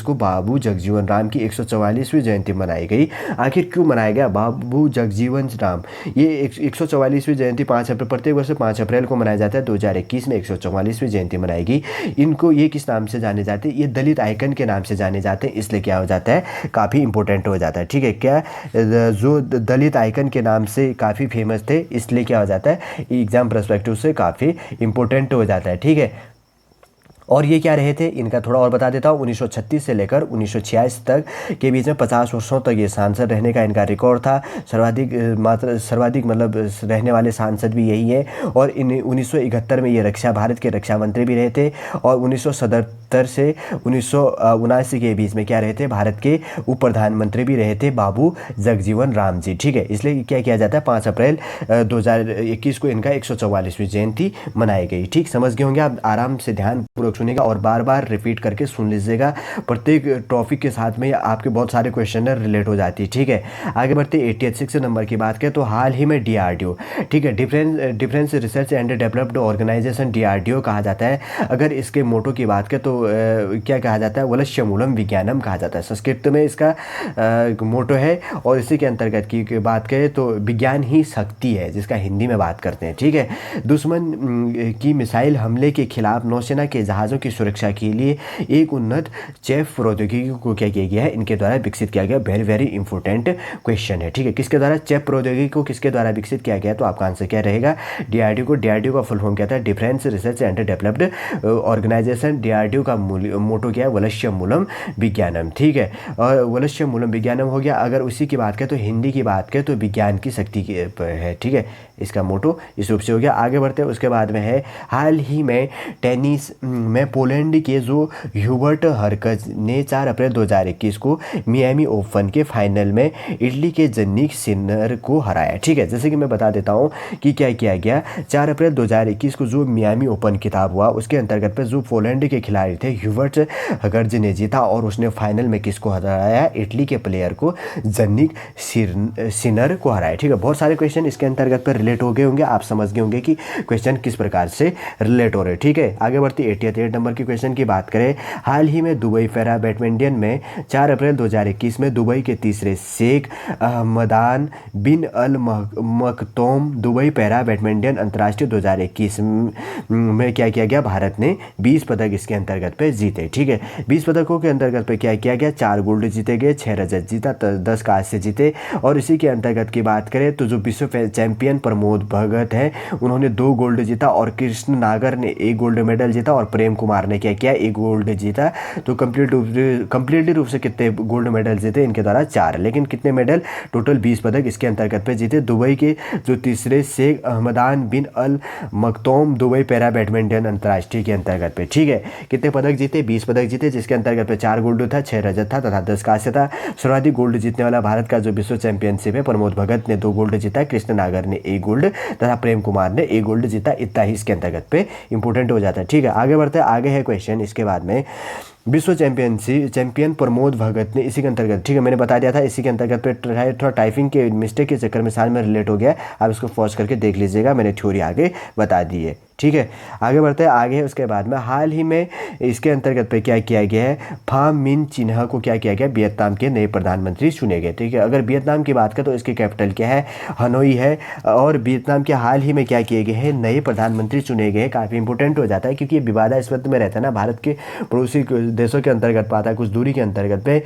को बाबू जगजीवन राम की 144वीं जयंती मनाई गई। आखिर क्यों मनाया गया बाबू जगजीवन राम? ये 144वीं जयंती 5 अप्रैल, प्रत्येक वर्ष 5 अप्रैल को मनाया जाता है। 2021 में 144वीं जयंती मनाएगी। इनको ये किस नाम से जाने जाते हैं? ये दलित आइकन के नाम से जाने जाते हैं, इसलिए क्या हो जाता है? काफ़ी इंपॉर्टेंट हो जाता है। ठीक है, क्या जो दलित आइकन के नाम से काफ़ी फेमस थे, इसलिए क्या हो जाता है? एग्जाम पर्सपेक्टिव से काफ़ी इंपॉर्टेंट हो जाता है। ठीक है, और ये क्या रहे थे? इनका थोड़ा और बता देता हूँ। 1936 से लेकर 1986 तक के बीच में 50 वर्षों तक ये सांसद रहने का इनका रिकॉर्ड था। सर्वाधिक मतलब रहने वाले सांसद भी यही है। और 1971 में ये भारत के रक्षा मंत्री भी रहे थे। और 1977 से 1979 के बीच में क्या रहे थे? भारत के उप प्रधानमंत्री भी रहे थे बाबू जगजीवन राम जी। ठीक है, इसलिए क्या किया जाता है? 5 अप्रैल 2021 को इनका 144वीं जयंती मनाई गई। ठीक, समझ गए होंगे आप। आराम से ध्यानपूर्वक सुनिएगा और बार बार रिपीट करके सुन लीजिएगा। प्रत्येक टॉपिक के साथ में आपके बहुत सारे क्वेश्चन रिलेट हो जाती है। ठीक है, आगे बढ़ते 86 नंबर की बात करें तो हाल ही में DRDO, ठीक है, difference research and developed organisation, DRDO कहा जाता है। अगर इसके मोटो की बात करें तो क्या कहा जाता है? वलश्यमूलम विज्ञानम कहा जाता है। संस्कृत में इसका मोटो है। और इसी के अंतर्गत की बात करें तो विज्ञान ही शक्ति है, जिसका हिंदी में बात करते हैं। ठीक है, दुश्मन की मिसाइल हमले के खिलाफ नौसेना के जहाज जहाज़ों की सुरक्षा के लिए एक उन्नत चेफ प्रौद्योगिकी को क्या किया गया है, इनके द्वारा विकसित किया गया। वेरी वेरी इंपॉर्टेंट क्वेश्चन है, ठीक है। किसके द्वारा, चेफ प्रौद्योगिकी को किसके द्वारा विकसित किया गया, तो आपका आंसर क्या रहेगा, डीआरडीओ को। डीआरडीओ का फुल फॉर्म क्या था, defence research and developed organisation. DRDO का मोटो क्या है, वलश्य मूलम विज्ञानम, ठीक है। और वलश्य मूलम विज्ञानम हो गया। अगर उसी की बात करें तो हिंदी की बात करें तो विज्ञान की शक्ति है, ठीक है। इसका मोटो इस रूप से हो गया। आगे बढ़ते हैं, उसके बाद में है हाल ही में टेनिस में पोलैंड के जो ह्यूबर्ट हरकज ने 4 अप्रैल 2021 को मियामी ओपन के फाइनल में इटली के जन्निक सिनर को हराया, ठीक है। जैसे कि मैं बता देता हूँ कि क्या किया गया, 4 अप्रैल 2021 को जो मियामी ओपन खिताब हुआ उसके अंतर्गत पे जो पोलैंड के खिलाड़ी थे ह्यूबर्ट हरकज ने जीता और उसने फाइनल में किसको हराया, इटली के प्लेयर को जन्निक सिनर को हराया, ठीक है। बहुत सारे क्वेश्चन इसके अंतर्गत पर रिलेट हो गए होंगे, आप समझ गए होंगे कि क्वेश्चन किस प्रकार से रिलेट हो रहे हैं, ठीक है। आगे बढ़ते 88 नंबर के क्वेश्चन की बात करें। हाल ही में दुबई पैरा बैडमिंटन में 4 अप्रैल 2021 में दुबई के तीसरे शेख अहमदान बिन अल मखतूम दुबई पैरा बैडमिंटन अंतर्राष्ट्रीय 2021 में क्या किया गया, भारत ने 20 पदक इसके अंतर्गत पे जीते, ठीक है। 20 पदकों के अंतर्गत पे क्या किया गया, 4 गोल्ड जीते गए, 6 रजत जीता, 10 कांस्य जीते। और इसी के अंतर्गत की बात करें तो जो विश्व चैंपियन प्रमोद भगत है उन्होंने 2 गोल्ड जीता और कृष्ण नागर ने 1 गोल्ड मेडल जीता और प्रेम कुमार ने क्या किया, 1 गोल्ड जीता। तो कंप्लीटली रूप से कितने गोल्ड मेडल जीते इनके द्वारा, 4, लेकिन कितने मेडल, टोटल 20 पदक इसके अंतर्गत पे जीते। दुबई के जो तीसरे शेख अहमदान बिन अल मखतूम दुबई पैरा बैडमिंटन अंतर्राष्ट्रीय के अंतर्गत पे, ठीक है। कितने पदक जीते, 20 पदक जीते, जिसके अंतर्गत पे 4 गोल्ड था, 6 रजत था तथा 10 कांस्य था। सर्वाधिक गोल्ड जीतने वाला भारत का जो विश्व चैंपियनशिप है, प्रमोद भगत ने 2 गोल्ड जीता, कृष्ण नागर ने 1 गोल्ड तथा प्रेम कुमार ने 1 गोल्ड जीता। इतना ही इसके अंतर्गत पे इंपॉर्टेंट हो जाता है, ठीक है। आगे बढ़ते हैं, आगे है क्वेश्चन इसके बाद में विश्व चैंपियन प्रमोद भगत ने इसी के अंतर्गत, ठीक है, मैंने बता दिया था इसी के अंतर्गत पे थोड़ा टाइपिंग के मिस्टेक के चक्कर में साल में रिलेट हो गया। आप इसको पॉज करके देख लीजिएगा, मैंने थ्योरी आगे बता दी है, ठीक है। आगे बढ़ते हैं, आगे है उसके बाद में हाल ही में इसके अंतर्गत पे क्या किया गया है, फाम मिन चिन्ह को क्या किया गया, वियतनाम के नए प्रधानमंत्री चुने गए, ठीक है। अगर वियतनाम की बात करें तो इसकी कैपिटल क्या है, हनोई है। और वियतनाम के हाल ही में क्या किए गए हैं, नए प्रधानमंत्री चुने गए हैं। काफ़ी इंपॉर्टेंट हो जाता है क्योंकि ये विवादास्पद में रहता है ना, भारत के पड़ोसी देशों के अंतर्गत पाता है, कुछ दूरी के अंतर्गत पे।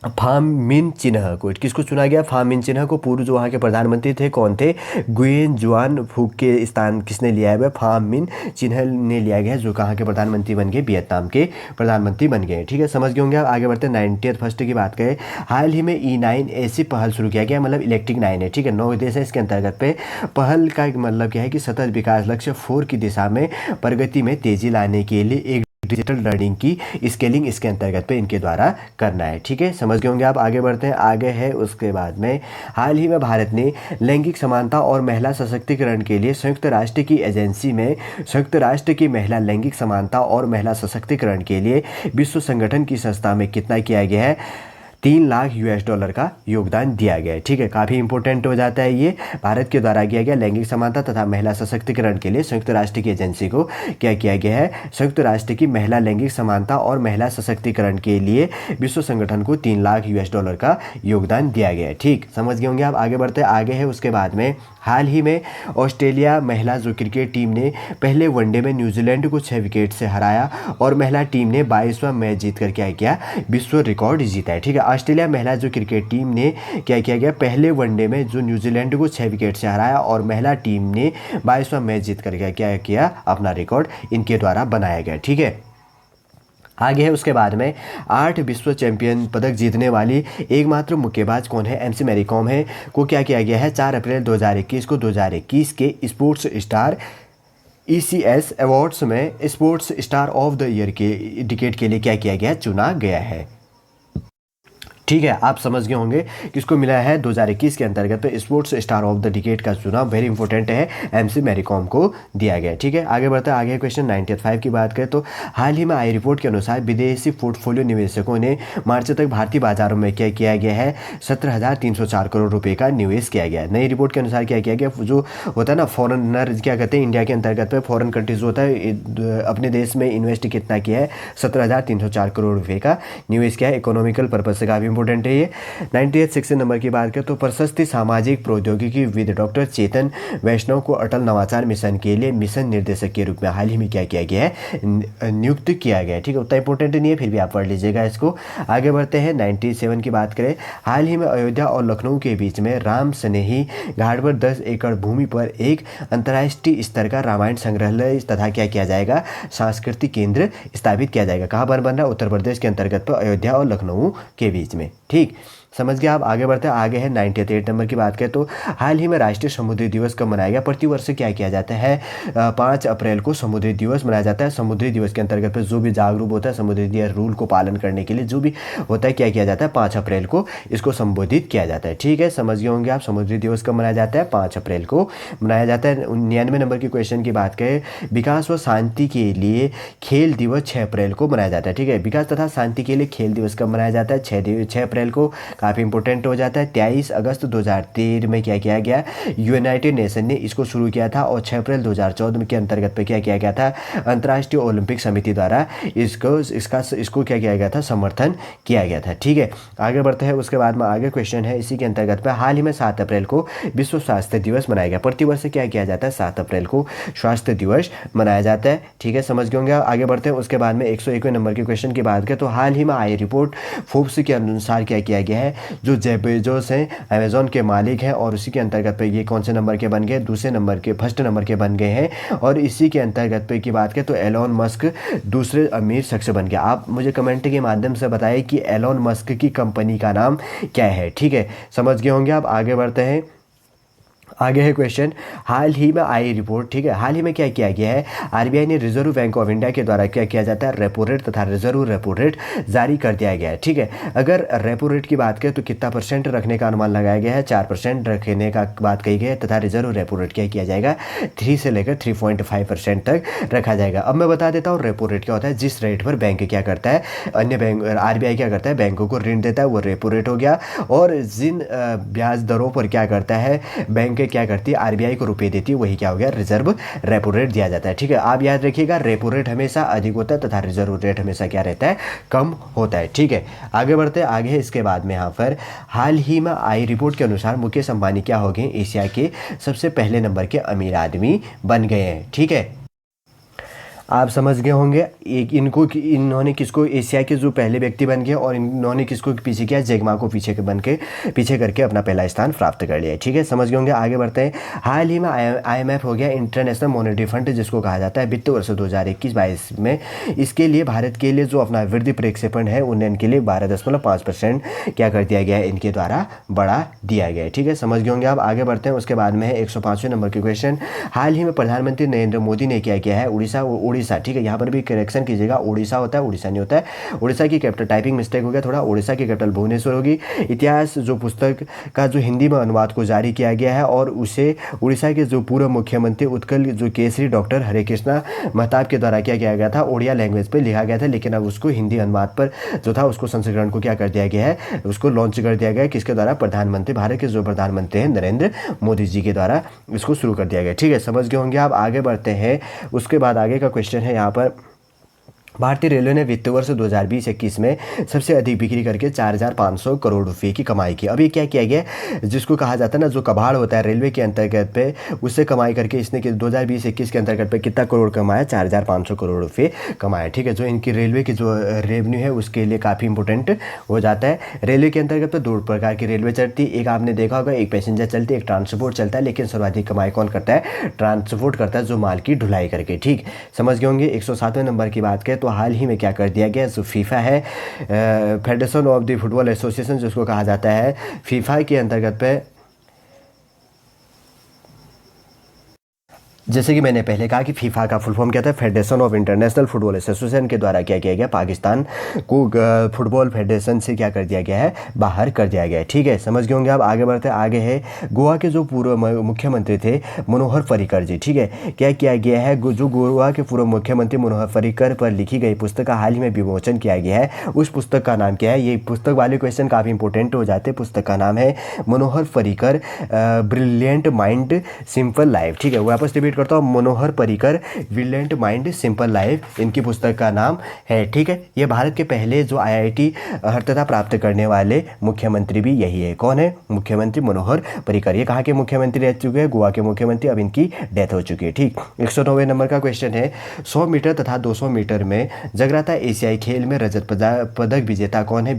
फाम मिन चिन्ह को किसको चुना गया, फाम मिन चिन्ह को। पूर्व जो वहाँ के प्रधानमंत्री थे कौन थे, गुयेन जुआन फूक के स्थान किसने लिया है, फाम मिन चिन्ह ने लिया गया, जो कहाँ के प्रधानमंत्री बन गए, वियतनाम के प्रधानमंत्री बन गए, ठीक है। समझ गए होंगे आप। आगे बढ़ते 90th फर्स्ट की बात करें। हाल ही में E9 ऐसी पहल शुरू किया गया, मतलब इलेक्ट्रिक 9 है, ठीक है। 9 देश है इसके अंतर्गत पे। पहल का मतलब क्या है कि सतत विकास लक्ष्य 4 की दिशा में प्रगति में तेजी लाने के लिए एक डिजिटल लर्निंग की स्केलिंग इसके अंतर्गत पे इनके द्वारा करना है, ठीक है। समझ गए होंगे आप। आगे बढ़ते हैं, आगे है उसके बाद में हाल ही में भारत ने लैंगिक समानता और महिला सशक्तिकरण के लिए संयुक्त राष्ट्र की एजेंसी में संयुक्त राष्ट्र की महिला लैंगिक समानता और महिला सशक्तिकरण के लिए विश्व संगठन की संस्था में कितना किया गया है, $3 लाख का योगदान दिया गया है, ठीक है। काफ़ी इंपॉर्टेंट हो जाता है ये। भारत के द्वारा किया गया लैंगिक समानता तथा महिला सशक्तिकरण के लिए संयुक्त राष्ट्र की एजेंसी को क्या किया गया है, संयुक्त राष्ट्र की महिला लैंगिक समानता और महिला सशक्तिकरण के लिए विश्व संगठन को $3 लाख का योगदान दिया गया है, ठीक। समझ गए होंगे आप। आगे बढ़ते हैं, आगे है उसके बाद में हाल ही में ऑस्ट्रेलिया महिला जो क्रिकेट टीम ने पहले वनडे में न्यूजीलैंड को 6 विकेट से हराया और महिला टीम ने 22वां मैच जीतकर क्या किया, विश्व रिकॉर्ड जीता है, ठीक है। ऑस्ट्रेलिया महिला जो क्रिकेट टीम ने क्या किया गया, पहले वनडे में जो न्यूजीलैंड को 6 विकेट से हराया और महिला टीम ने 22वां मैच जीतकर क्या किया, अपना रिकॉर्ड इनके द्वारा बनाया गया, ठीक है। आगे है उसके बाद में 8 विश्व चैंपियन पदक जीतने वाली एकमात्र मुक्केबाज कौन है, MC मैरी कॉम है, को क्या किया गया है, 4 अप्रैल 2021 को 2021 के स्पोर्ट्स स्टार ECS अवार्ड्स में sports star of the year के डिकेड के लिए क्या किया गया, चुना गया है, ठीक है। आप समझ गए होंगे किसको मिला है 2021 के अंतर्गत पे sports star of the decade का चुनाव वेरी इंपॉर्टेंट है, MC मैरी कॉम को दिया गया, ठीक है। आगे बढ़ते हैं, आगे क्वेश्चन 95 की बात करें तो हाल ही में आई रिपोर्ट के अनुसार विदेशी पोर्टफोलियो निवेशकों ने मार्च तक भारतीय बाजारों में क्या किया गया है, 17,304 करोड़ रुपये का निवेश किया गया है। नई रिपोर्ट के अनुसार क्या किया गया, जो होता है ना फॉरेनर क्या कहते हैं, इंडिया के अंतर्गत पे फॉरेन कंट्रीज होता है, अपने देश में इन्वेस्ट कितना किया है, 17,304 करोड़ रुपये का निवेश किया है। इकोनॉमिकल पर्पज से काफ़ी इंपॉर्टेंट है ये। 98 सेक्शन नंबर की बात करें तो प्रशस्ति सामाजिक प्रौद्योगिकी विद डॉक्टर चेतन वैष्णव को अटल नवाचार मिशन के लिए मिशन निर्देशक के रूप में हाल ही में क्या किया गया है, नियुक्त किया गया है। ठीक है, उतना इंपॉर्टेंट नहीं है, फिर भी आप पढ़ लीजिएगा इसको। आगे बढ़ते हैं 97 की बात करें। हाल ही में अयोध्या और लखनऊ के बीच में राम स्नेही घाट पर 10 एकड़ भूमि पर एक अंतर्राष्ट्रीय स्तर का रामायण संग्रहालय तथा क्या किया जाएगा, सांस्कृतिक केंद्र स्थापित किया जाएगा। कहाँ पर बन रहा है, उत्तर प्रदेश के अंतर्गत पर अयोध्या और लखनऊ के बीच में। ठीक, समझ गया आप। आगे बढ़ते हैं, आगे है 98 नंबर की बात करें तो हाल ही में राष्ट्रीय समुद्री दिवस कब मनाया गया। प्रतिवर्ष क्या किया जाता है, 5 अप्रैल को समुद्री दिवस मनाया जाता है। समुद्री दिवस के अंतर्गत पे जो भी जागरूक होता है समुद्री दिवस रूल को पालन करने के लिए, जो भी होता है क्या किया जाता है, 5 अप्रैल को इसको संबोधित किया जाता है। ठीक है, समझ गए होंगे आप। समुद्री दिवस कब मनाया जाता है, 5 अप्रैल को मनाया जाता है। 99 नंबर की क्वेश्चन की बात करें, विकास व शांति के लिए खेल दिवस 6 अप्रैल को मनाया जाता है। ठीक है, विकास तथा शांति के लिए खेल दिवस कब मनाया जाता है, 6 अप्रैल को। काफ़ी इंपॉर्टेंट हो जाता है। 23 अगस्त 2013 में क्या किया गया, यूनाइटेड नेशन ने इसको शुरू किया था और 6 अप्रैल 2014 के अंतर्गत पे क्या किया गया था, अंतर्राष्ट्रीय ओलंपिक समिति द्वारा इसको क्या किया गया था, समर्थन किया गया था। ठीक है, आगे बढ़ते हैं। उसके बाद में आगे क्वेश्चन है इसी के अंतर्गत पे, हाल ही में 7 अप्रैल को विश्व स्वास्थ्य दिवस मनाया गया। प्रतिवर्ष क्या किया जाता है, 7 अप्रैल को स्वास्थ्य दिवस मनाया जाता है। ठीक है, समझ गए होंगे। आगे बढ़ते हैं। उसके बाद में 101 नंबर की क्वेश्चन की बात करें तो हाल ही में आई रिपोर्ट फोर्ब्स के अनुसार क्या किया गया है, जो जेफ बेजोस हैं अमेजोन के मालिक हैं और उसी के अंतर्गत पे ये कौन से नंबर के बन गए, फर्स्ट नंबर के बन गए हैं। और इसी के अंतर्गत पे की बात करें तो एलोन मस्क दूसरे अमीर शख्स बन गया। आप मुझे कमेंट के माध्यम से बताइए कि एलोन मस्क की कंपनी का नाम क्या है। ठीक है, समझ गए होंगे आप। आगे बढ़ते हैं। आगे है क्वेश्चन, हाल ही में आई रिपोर्ट। ठीक है, हाल ही में क्या किया गया है, आरबीआई ने रिजर्व बैंक ऑफ इंडिया के द्वारा क्या किया जाता है, रेपो रेट तथा रिजर्व रेपो रेट जारी कर दिया गया है। ठीक है, अगर रेपो रेट की बात करें तो कितना % रखने का अनुमान लगाया गया है, 4% रखने का बात कही गई है तथा रिजर्व रेपो रेट क्या किया जाएगा, 3 से लेकर 3.5% तक रखा जाएगा। अब मैं बता देता हूँ रेपो रेट क्या होता है। जिस रेट पर बैंक क्या करता है, अन्य बैंक आरबीआई क्या करता है, बैंकों को ऋण देता है, वो रेपो रेट हो गया। और जिन ब्याज दरों पर क्या करता है बैंक क्या करती है, आरबीआई को रुपए देती है, वही क्या हो गया, रिजर्व रेपो रेट दिया जाता है। ठीक है, आप याद रखिएगा, रेपो रेट हमेशा अधिक होता है तथा रिजर्व रेट हमेशा क्या रहता है, कम होता है। ठीक है, आगे बढ़ते हैं। आगे है इसके बाद में यहाँ पर हाल ही में आई रिपोर्ट के अनुसार मुकेश अंबानी क्या हो गए, एशिया के सबसे पहले नंबर के अमीर आदमी बन गए हैं। ठीक है, आप समझ गए होंगे। एक इन्होंने किसको, एशिया के जो पहले व्यक्ति बन गए और इन्होंने किसको पीछे किया, जैक को पीछे करके अपना पहला स्थान प्राप्त कर लिया। ठीक है, समझ गए होंगे। आगे बढ़ते हैं। हाल ही में IMF हो गया, इंटरनेशनल मॉनेटरी फंड जिसको कहा जाता है, वित्त वर्ष 2021-22 में इसके लिए भारत के लिए जो अपना वृद्धि प्रेक्षेपण है उन्नयन के लिए 12.5% क्या कर दिया गया है, इनके द्वारा बढ़ा दिया गया है। ठीक है, समझ गए होंगे आप। आगे बढ़ते हैं। उसके बाद में है 105वें नंबर की क्वेश्चन, हाल ही में प्रधानमंत्री नरेंद्र मोदी ने क्या किया है, उड़ीसा। ठीक है, यहाँ पर भी करेक्शन कीजिएगा, उड़ीसा होता है, उड़ीसा नहीं होता है। उड़ीसा की कैपिटल, टाइपिंग मिस्टेक हो गया थोड़ा, उड़ीसा की कैपिटल भुवनेश्वर होगी। इतिहास जो पुस्तक का जो हिंदी में अनुवाद को जारी किया गया है और उसे उड़ीसा के जो पूर्व मुख्यमंत्री उत्कल जो केसरी डॉक्टर हरे कृष्णा महताब के द्वारा क्या किया गया था, ओडिया लैंग्वेज पर लिखा गया था। लेकिन अब उसको हिंदी अनुवाद पर जो था उसको संस्करण को क्या कर दिया गया है, उसको लॉन्च कर दिया गया है। किसके द्वारा, प्रधानमंत्री, भारत के जो प्रधानमंत्री हैं नरेंद्र मोदी जी के द्वारा इसको शुरू कर दिया गया। ठीक है, समझ गए होंगे आप। आगे बढ़ते हैं। उसके बाद आगे का क्वेश्चन है यहाँ पर, भारतीय रेलवे ने वित्त वर्ष 2020-21 में सबसे अधिक बिक्री करके 4,500 करोड़ रुपए की कमाई की। अब ये क्या किया गया, जिसको कहा जाता है ना, जो कबाड़ होता है रेलवे के अंतर्गत पे, उससे कमाई करके इसने 2020-21 के अंतर्गत पे कितना करोड़ कमाया, 4,500 करोड़ रुपए कमाया। ठीक है, जो इनकी रेलवे की जो रेवेन्यू है उसके लिए काफ़ी इंपॉर्टेंट हो जाता है। रेलवे के अंतर्गत पे 2 प्रकार की रेलवे चलती है, एक आपने देखा होगा, एक पैसेंजर चलती है, एक ट्रांसपोर्ट चलता है। लेकिन सर्वाधिक कमाई कौन करता है, ट्रांसपोर्ट करता है, जो माल की ढुलाई करके। ठीक, समझ गए होंगे। 107वें नंबर की बात करें तो हाल ही में क्या कर दिया गया, जो फीफा है, federation of the football association जिसको कहा जाता है, फीफा के अंतर्गत पे, जैसे कि मैंने पहले कहा कि फीफा का फुल फॉर्म क्या था, federation of international football association के द्वारा क्या किया गया, पाकिस्तान को फुटबॉल फेडरेशन से क्या कर दिया गया है, बाहर कर दिया गया है। ठीक है, समझ गए होंगे आप। आगे बढ़ते हैं। आगे है गोवा के जो पूर्व मुख्यमंत्री थे मनोहर पर्रिकर जी। ठीक है, क्या किया गया है, जो गोवा के पूर्व मुख्यमंत्री मनोहर पर्रिकर पर लिखी गई पुस्तक का हाल ही में विमोचन किया गया है। उस पुस्तक का नाम क्या है, ये पुस्तक वाले क्वेश्चन काफ़ी इंपॉर्टेंट हो जाते हैं। पुस्तक का नाम है Manohar Parrikar brilliant mind simple life. ठीक है, वापस रिपीट करता हूँ Manohar Parrikar, brilliant mind simple life इनकी पुस्तक का नाम है। ठीक है, ये भारत के पहले जो IIT अर्हता प्राप्त करने वाले मुख्यमंत्री भी यही है। कौन है? मुख्यमंत्री मनोहर पर्रिकर। ये कहाँ के मुख्यमंत्री रह चुके हैं? गोवा के मुख्यमंत्री, अब इनकी डेथ हो चुकी है। ठीक, 109वें नंबर का क्वेश्चन है, 100 मीटर तथा 200 मीटर में जगराता एशियाई खेल में रजत पदक विजेता कौन है?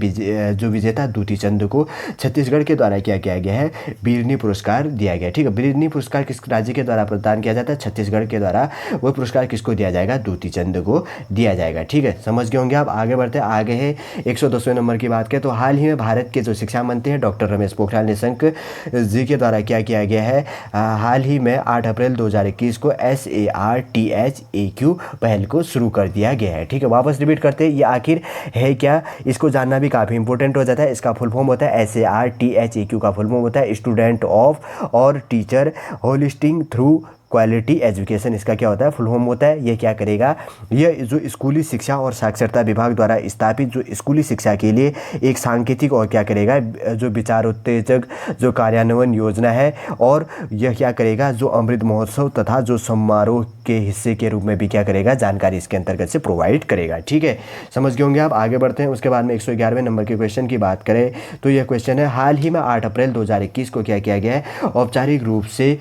जो विजेता दूती चंद को छत्तीसगढ़ के द्वारा क्या किया गया है? बिरनी पुरस्कार दिया गया। ठीक है, बिरनी पुरस्कार किस राज्य के द्वारा प्रदान किया जाता है? छत्तीसगढ़ के द्वारा। वो पुरस्कार किसको दिया जाएगा? दूती चंद को दिया जाएगा। ठीक है, समझ गए होंगे आप। आगे बढ़ते हैं, आगे है 110वें नंबर की बात करें तो हाल ही में भारत के जो शिक्षा मंत्री हैं डॉक्टर रमेश पोखरियाल निशंक जी के द्वारा क्या किया गया है? हाल ही में 8 अप्रैल 2021 को SARTHAQ पहल को शुरू कर दिया गया है। ठीक है, वापस रिपीट करते हैं, ये आखिर है क्या, इसको जानना भी काफ़ी इंपॉर्टेंट हो जाता है। इसका फुल फॉर्म होता है SARTHAQ का फुल फॉर्म होता है स्टूडेंट ऑफ और teacher holistic through quality education. इसका क्या होता है? फुल फॉर्म होता है। ये क्या करेगा? ये जो स्कूली शिक्षा और साक्षरता विभाग द्वारा स्थापित जो स्कूली शिक्षा के लिए एक सांकेतिक और क्या करेगा, जो विचार उत्तेजक जो कार्यान्वयन योजना है, और यह क्या करेगा, जो अमृत महोत्सव तथा जो समारोह के हिस्से के रूप में भी क्या करेगा, जानकारी इसके अंतर्गत से प्रोवाइड करेगा। ठीक है, समझ गए होंगे आप। आगे बढ़ते हैं, उसके बाद में 111वें नंबर के क्वेश्चन की बात करें तो यह क्वेश्चन है, हाल ही में 8 अप्रैल 2021 को क्या किया गया है? औपचारिक रूप से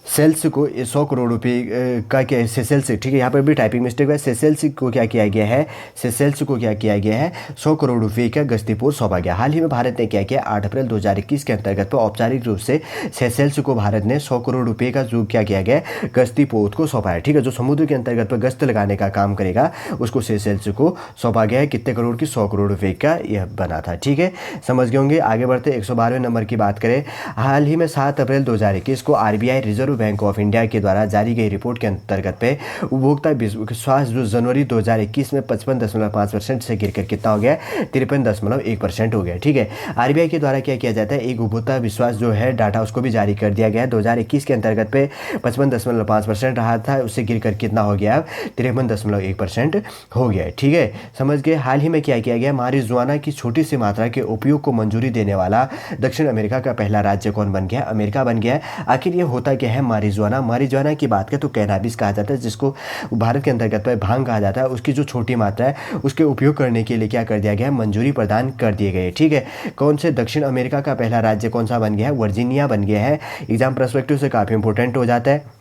सेल्स को 100 करोड़ रुपये का क्या है? सेसेल्स, ठीक है, यहाँ पर भी टाइपिंग मिस्टेक है। सेसेल्स को क्या किया गया है? सेसेल्स को क्या किया गया है? 100 करोड़ रुपये का गस्तीपोत सौंपा गया। हाल ही में भारत ने क्या किया? 8 अप्रैल 2021 के अंतर्गत पर औपचारिक रूप से सेसेल्स को भारत ने 100 करोड़ रुपये का जो क्या किया गया, गस्तीपोत को सौंपा है। ठीक है, जो समुद्र के अंतर्गत पर गश्त लगाने का काम करेगा उसको सेसेल्स को सौंपा गया है। कितने करोड़ की? 100 करोड़ रुपये का यह बना था। ठीक है, समझ गए होंगे। आगे बढ़ते 112वें नंबर की बात करें, हाल ही में 7 अप्रैल 2021 को RBI reserve bank of India के द्वारा जारी गई रिपोर्ट के अंतर्गत पे उपभोक्ता विश्वास जो जनवरी 2021 में 55.5% से गिरकर कितना हो गया? 53.1% हो गया। ठीक है, RBI के द्वारा क्या किया जाता है? एक उपभोक्ता विश्वास जो है डाटा उसको भी जारी कर दिया गया है। 2021 के अंतर्गत पे 55.5% रहा था, उससे गिरकर कितना हो गया? 53.1% हो गया। ठीक है, समझ गए। हाल ही में क्या किया गया? मारिजुआना की छोटी सी मात्रा के उपयोग को मंजूरी देने वाला दक्षिण अमेरिका का पहला राज्य कौन बन गया? अमेरिका बन गया। आखिर ये होता क्या है मारिजुआना? मारिजुआना की बात करें तो कैनाबिस कहा जाता है, जिसको भारत के अंतर्गत पर भांग कहा जाता है। उसकी जो छोटी मात्रा है उसके उपयोग करने के लिए क्या कर दिया गया है? मंजूरी प्रदान कर दिए गए। ठीक है, कौन से दक्षिण अमेरिका का पहला राज्य कौन सा बन गया है? वर्जीनिया बन गया है। एग्जाम पर्सपेक्टिव से काफ़ी इंपॉर्टेंट हो जाता है।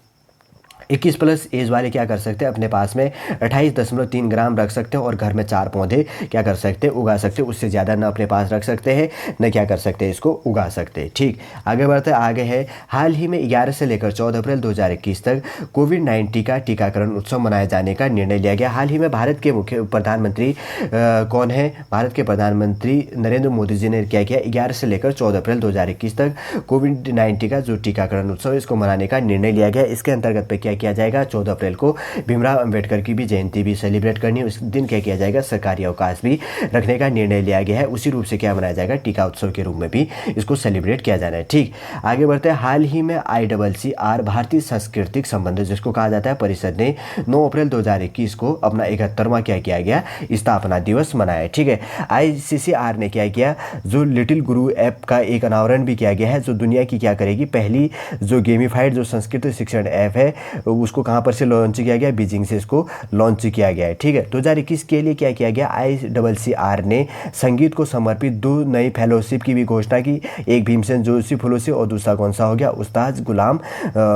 21+ एज वाले क्या कर सकते हैं? अपने पास में 28.3 ग्राम रख सकते हैं और घर में 4 पौधे क्या कर सकते हैं? उगा सकते हैं। उससे ज़्यादा न अपने पास रख सकते हैं न क्या कर सकते हैं, इसको उगा सकते हैं। ठीक, आगे बढ़ते हैं। आगे है, हाल ही में 11 से लेकर 14 अप्रैल 2021 तक कोविड-19 का टीकाकरण उत्सव मनाए जाने का निर्णय लिया गया। हाल ही में भारत के मुख्य प्रधानमंत्री कौन है? भारत के प्रधानमंत्री नरेंद्र मोदी जी ने क्या किया? 11 से लेकर 14 अप्रैल 2021 तक कोविड-19 का जो टीकाकरण उत्सव इसको मनाने का निर्णय लिया गया। इसके अंतर्गत पे क्या किया जाएगा? 14 अप्रैल को भीमराव अंबेडकर की भी जयंती भी सेलिब्रेट करनी है। उस दिन क्या किया जाएगा? सरकारी अवकाश भी रखने का निर्णय लिया गया है। उसी रूप से क्या मनाया जाएगा? टीका उत्सव के रूप में भी इसको सेलिब्रेट किया जाना है। ठीक, आगे बढ़ते हैं। हाल ही में ICCR भारतीय सांस्कृतिक संबंध जिसको कहा जाता है परिषद ने 9 अप्रैल 2021 को अपना 71वां क्या किया गया? स्थापना दिवस मनाया। ठीक है, ICCR ने क्या किया? जो लिटिल गुरु ऐप का एक अनावरण भी किया गया है, जो दुनिया की क्या करेगी? पहली जो गेमिफाइड जो संस्कृत शिक्षण ऐप है उसको कहाँ पर से लॉन्च किया गया? बीजिंग से इसको लॉन्च किया गया है। ठीक है, 2021 के लिए क्या किया गया? ICCR ने संगीत को समर्पित 2 नई फेलोशिप की भी घोषणा की। एक भीमसेन जोशी फेलोशिप और दूसरा कौन सा हो गया? उस्ताद गुलाम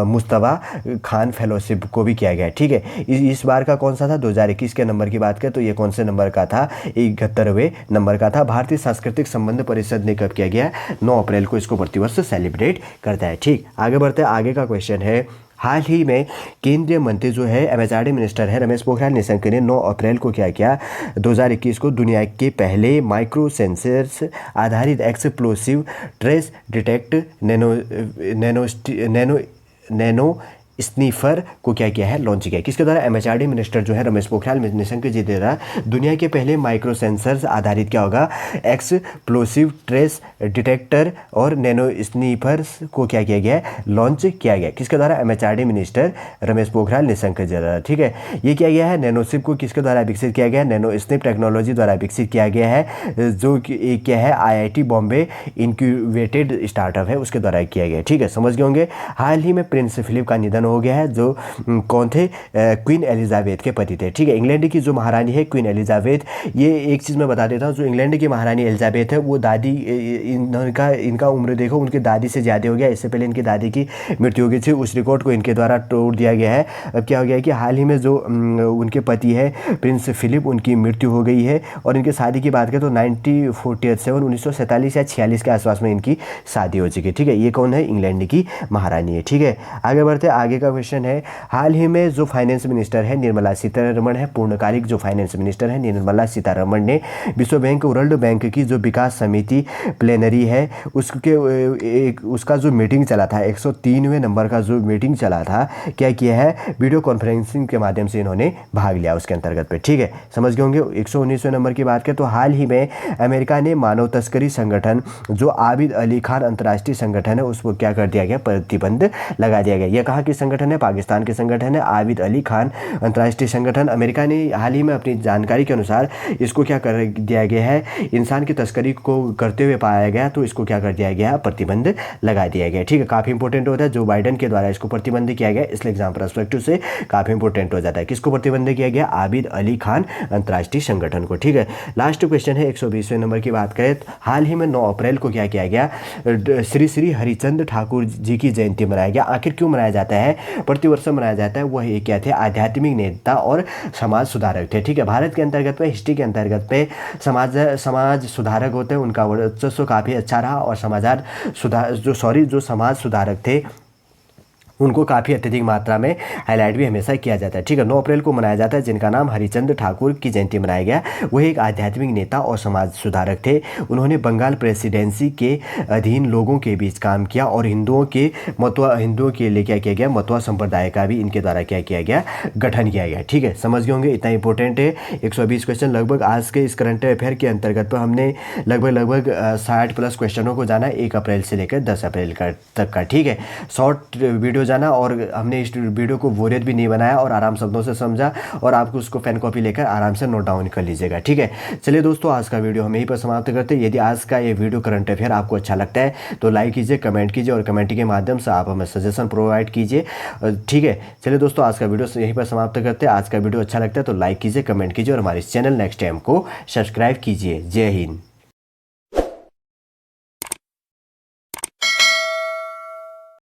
मुस्तफा खान फेलोशिप को भी किया गया। ठीक है, इस बार का कौन सा था? 2021 के नंबर की बात करें तो ये कौन से नंबर का था? 71वें नंबर का था। भारतीय सांस्कृतिक संबंध परिषद ने कब किया गया? 9 अप्रैल को इसको प्रतिवर्ष सेलिब्रेट करता है। ठीक, आगे बढ़ते हैं। आगे का क्वेश्चन है, हाल ही में केंद्रीय मंत्री जो है MHRD मिनिस्टर है रमेश पोखरियाल निशंक ने 9 अप्रैल को क्या किया? 2021 को दुनिया के पहले माइक्रो सेंसर्स आधारित explosive trace detect nano sniffer को क्या किया है, लॉन्च किया है। किसके द्वारा, एमएचआरडी मिनिस्टर जो है रमेश पोखरियाल निशंक जी द्वारा दुनिया के पहले माइक्रो सेंसर्स आधारित क्या होगा, एक्सप्लोसिव ट्रेस डिटेक्टर और नैनो स्नीफर्स को क्या किया गया है, लॉन्च किया गया। किसके द्वारा, एमएचआरडी मिनिस्टर रमेश पोखरियाल निशंक जी द्वारा। ठीक है, ये किया गया है नैनोसिप को किसके द्वारा विकसित किया गया है, नैनो स्निप टेक्नोलॉजी द्वारा विकसित किया गया है, जो कि क्या है आईआईटी बॉम्बे इनक्यूबेटेड स्टार्टअप है उसके द्वारा किया गया। ठीक है, समझ गए होंगे। हाल ही में प्रिंस फिलिप का निधन हो गया है, जो कौन थे, क्वीन एलिजाबेथ के पति थे। ठीक है, इंग्लैंड की जो महारानी है क्वीन एलिजाबेथ, ये एक चीज़ मैं बता देता हूँ, जो इंग्लैंड की महारानी एलिजाबेथ है वो दादी, इनका उम्र देखो उनकी दादी से ज़्यादा हो गया। इससे पहले इनकी दादी की मृत्यु हो गई थी, उस रिकॉर्ड को इनके द्वारा तोड़ दिया गया है। अब क्या हो गया है कि हाल ही में जो उनके पति है प्रिंस फिलिप, उनकी मृत्यु हो गई है। और इनकी शादी की बात करें तो 1947 या 46 के आसपास में इनकी शादी हो चुकी है। ठीक है, ये कौन है, इंग्लैंड की महारानी है। ठीक है, आगे बढ़ते आगे का क्वेश्चन है, हाल ही में जो फाइनेंस मिनिस्टर है निर्मला सीतारमण है, पूर्णकालिक जो फाइनेंस मिनिस्टर है निर्मला सीतारमण ने विश्व बैंक वर्ल्ड बैंक की जो विकास समिति प्लेनरी है उसका जो मीटिंग चला था, 103वें नंबर का जो मीटिंग चला था, क्या किया है, वीडियो कॉन्फ्रेंसिंग के माध्यम से इन्होंने भाग लिया उसके अंतर्गत पे। ठीक है, समझ गए होंगे। 119वें नंबर की बात करें तो हाल ही में अमेरिका ने मानव तस्करी संगठन जो आबिद अली खान अंतर्राष्ट्रीय संगठन है उसको क्या कर दिया गया, प्रतिबंध लगा दिया गया। यह कहाँ की संगठन है, पाकिस्तान के संगठन है आबिद अली खान अंतर्राष्ट्रीय संगठन। अमेरिका ने हाल ही में अपनी जानकारी के अनुसार इसको क्या कर दिया गया है, इंसान की तस्करी को करते हुए पाया गया तो इसको क्या कर दिया गया, प्रतिबंध लगा दिया गया। ठीक है, काफ़ी इंपॉर्टेंट होता है, जो बाइडन के द्वारा इसको प्रतिबंध किया गया, इसलिए एग्जाम परस्पेक्टिव से काफ़ी इंपॉर्टेंट हो जाता है। किसको प्रतिबंध किया गया, आबिद अली खान अंतर्राष्ट्रीय संगठन को। ठीक है, लास्ट क्वेश्चन है 120वें नंबर की बात करें, हाल ही में 9 अप्रैल को क्या किया गया, श्री श्री हरिचंद ठाकुर जी की जयंती मनाया गया। आखिर क्यों मनाया जाता है, प्रतिवर्ष मनाया जाता है, वह ये क्या थे, आध्यात्मिक नेता और समाज सुधारक थे। ठीक है, भारत के अंतर्गत में हिस्ट्री के अंतर्गत पे समाज सुधारक होते हैं, उनका वर्चस्व काफ़ी अच्छा रहा और जो समाज सुधारक थे उनको काफ़ी अत्यधिक मात्रा में हाईलाइट भी हमेशा किया जाता है। ठीक है, 9 अप्रैल को मनाया जाता है, जिनका नाम हरिचंद ठाकुर की जयंती मनाया गया। वह एक आध्यात्मिक नेता और समाज सुधारक थे। उन्होंने बंगाल प्रेसिडेंसी के अधीन लोगों के बीच काम किया और हिंदुओं के लिए क्या किया गया, मतवा संप्रदाय का भी इनके द्वारा क्या किया गया, गठन किया गया। ठीक है, समझ गए होंगे, इतना इंपॉर्टेंट है। 120 क्वेश्चन लगभग आज के इस करंट अफेयर के अंतर्गत पर हमने लगभग 60+ क्वेश्चनों को जाना 1 अप्रैल से लेकर 10 अप्रैल तक का। ठीक है, शॉर्ट वीडियो जाना और हमने इस वीडियो को बोरियत भी नहीं बनाया और आराम शब्दों से समझा और आपको उसको पेन कॉपी लेकर आराम से नोट डाउन कर लीजिएगा। ठीक है, चलिए दोस्तों, आज का वीडियो हम यहीं पर समाप्त करते हैं। यदि आज का ये वीडियो करंट अफेयर आपको अच्छा लगता है तो लाइक कीजिए, कमेंट कीजिए और कमेंट के माध्यम से आप हमें सजेशन प्रोवाइड कीजिए। ठीक है, चलिए दोस्तों, आज का वीडियो यहीं पर समाप्त करते हैं। आज का वीडियो अच्छा लगता है तो लाइक कीजिए, कमेंट कीजिए और हमारे चैनल नेक्स्ट टाइम को सब्सक्राइब कीजिए। जय हिंद।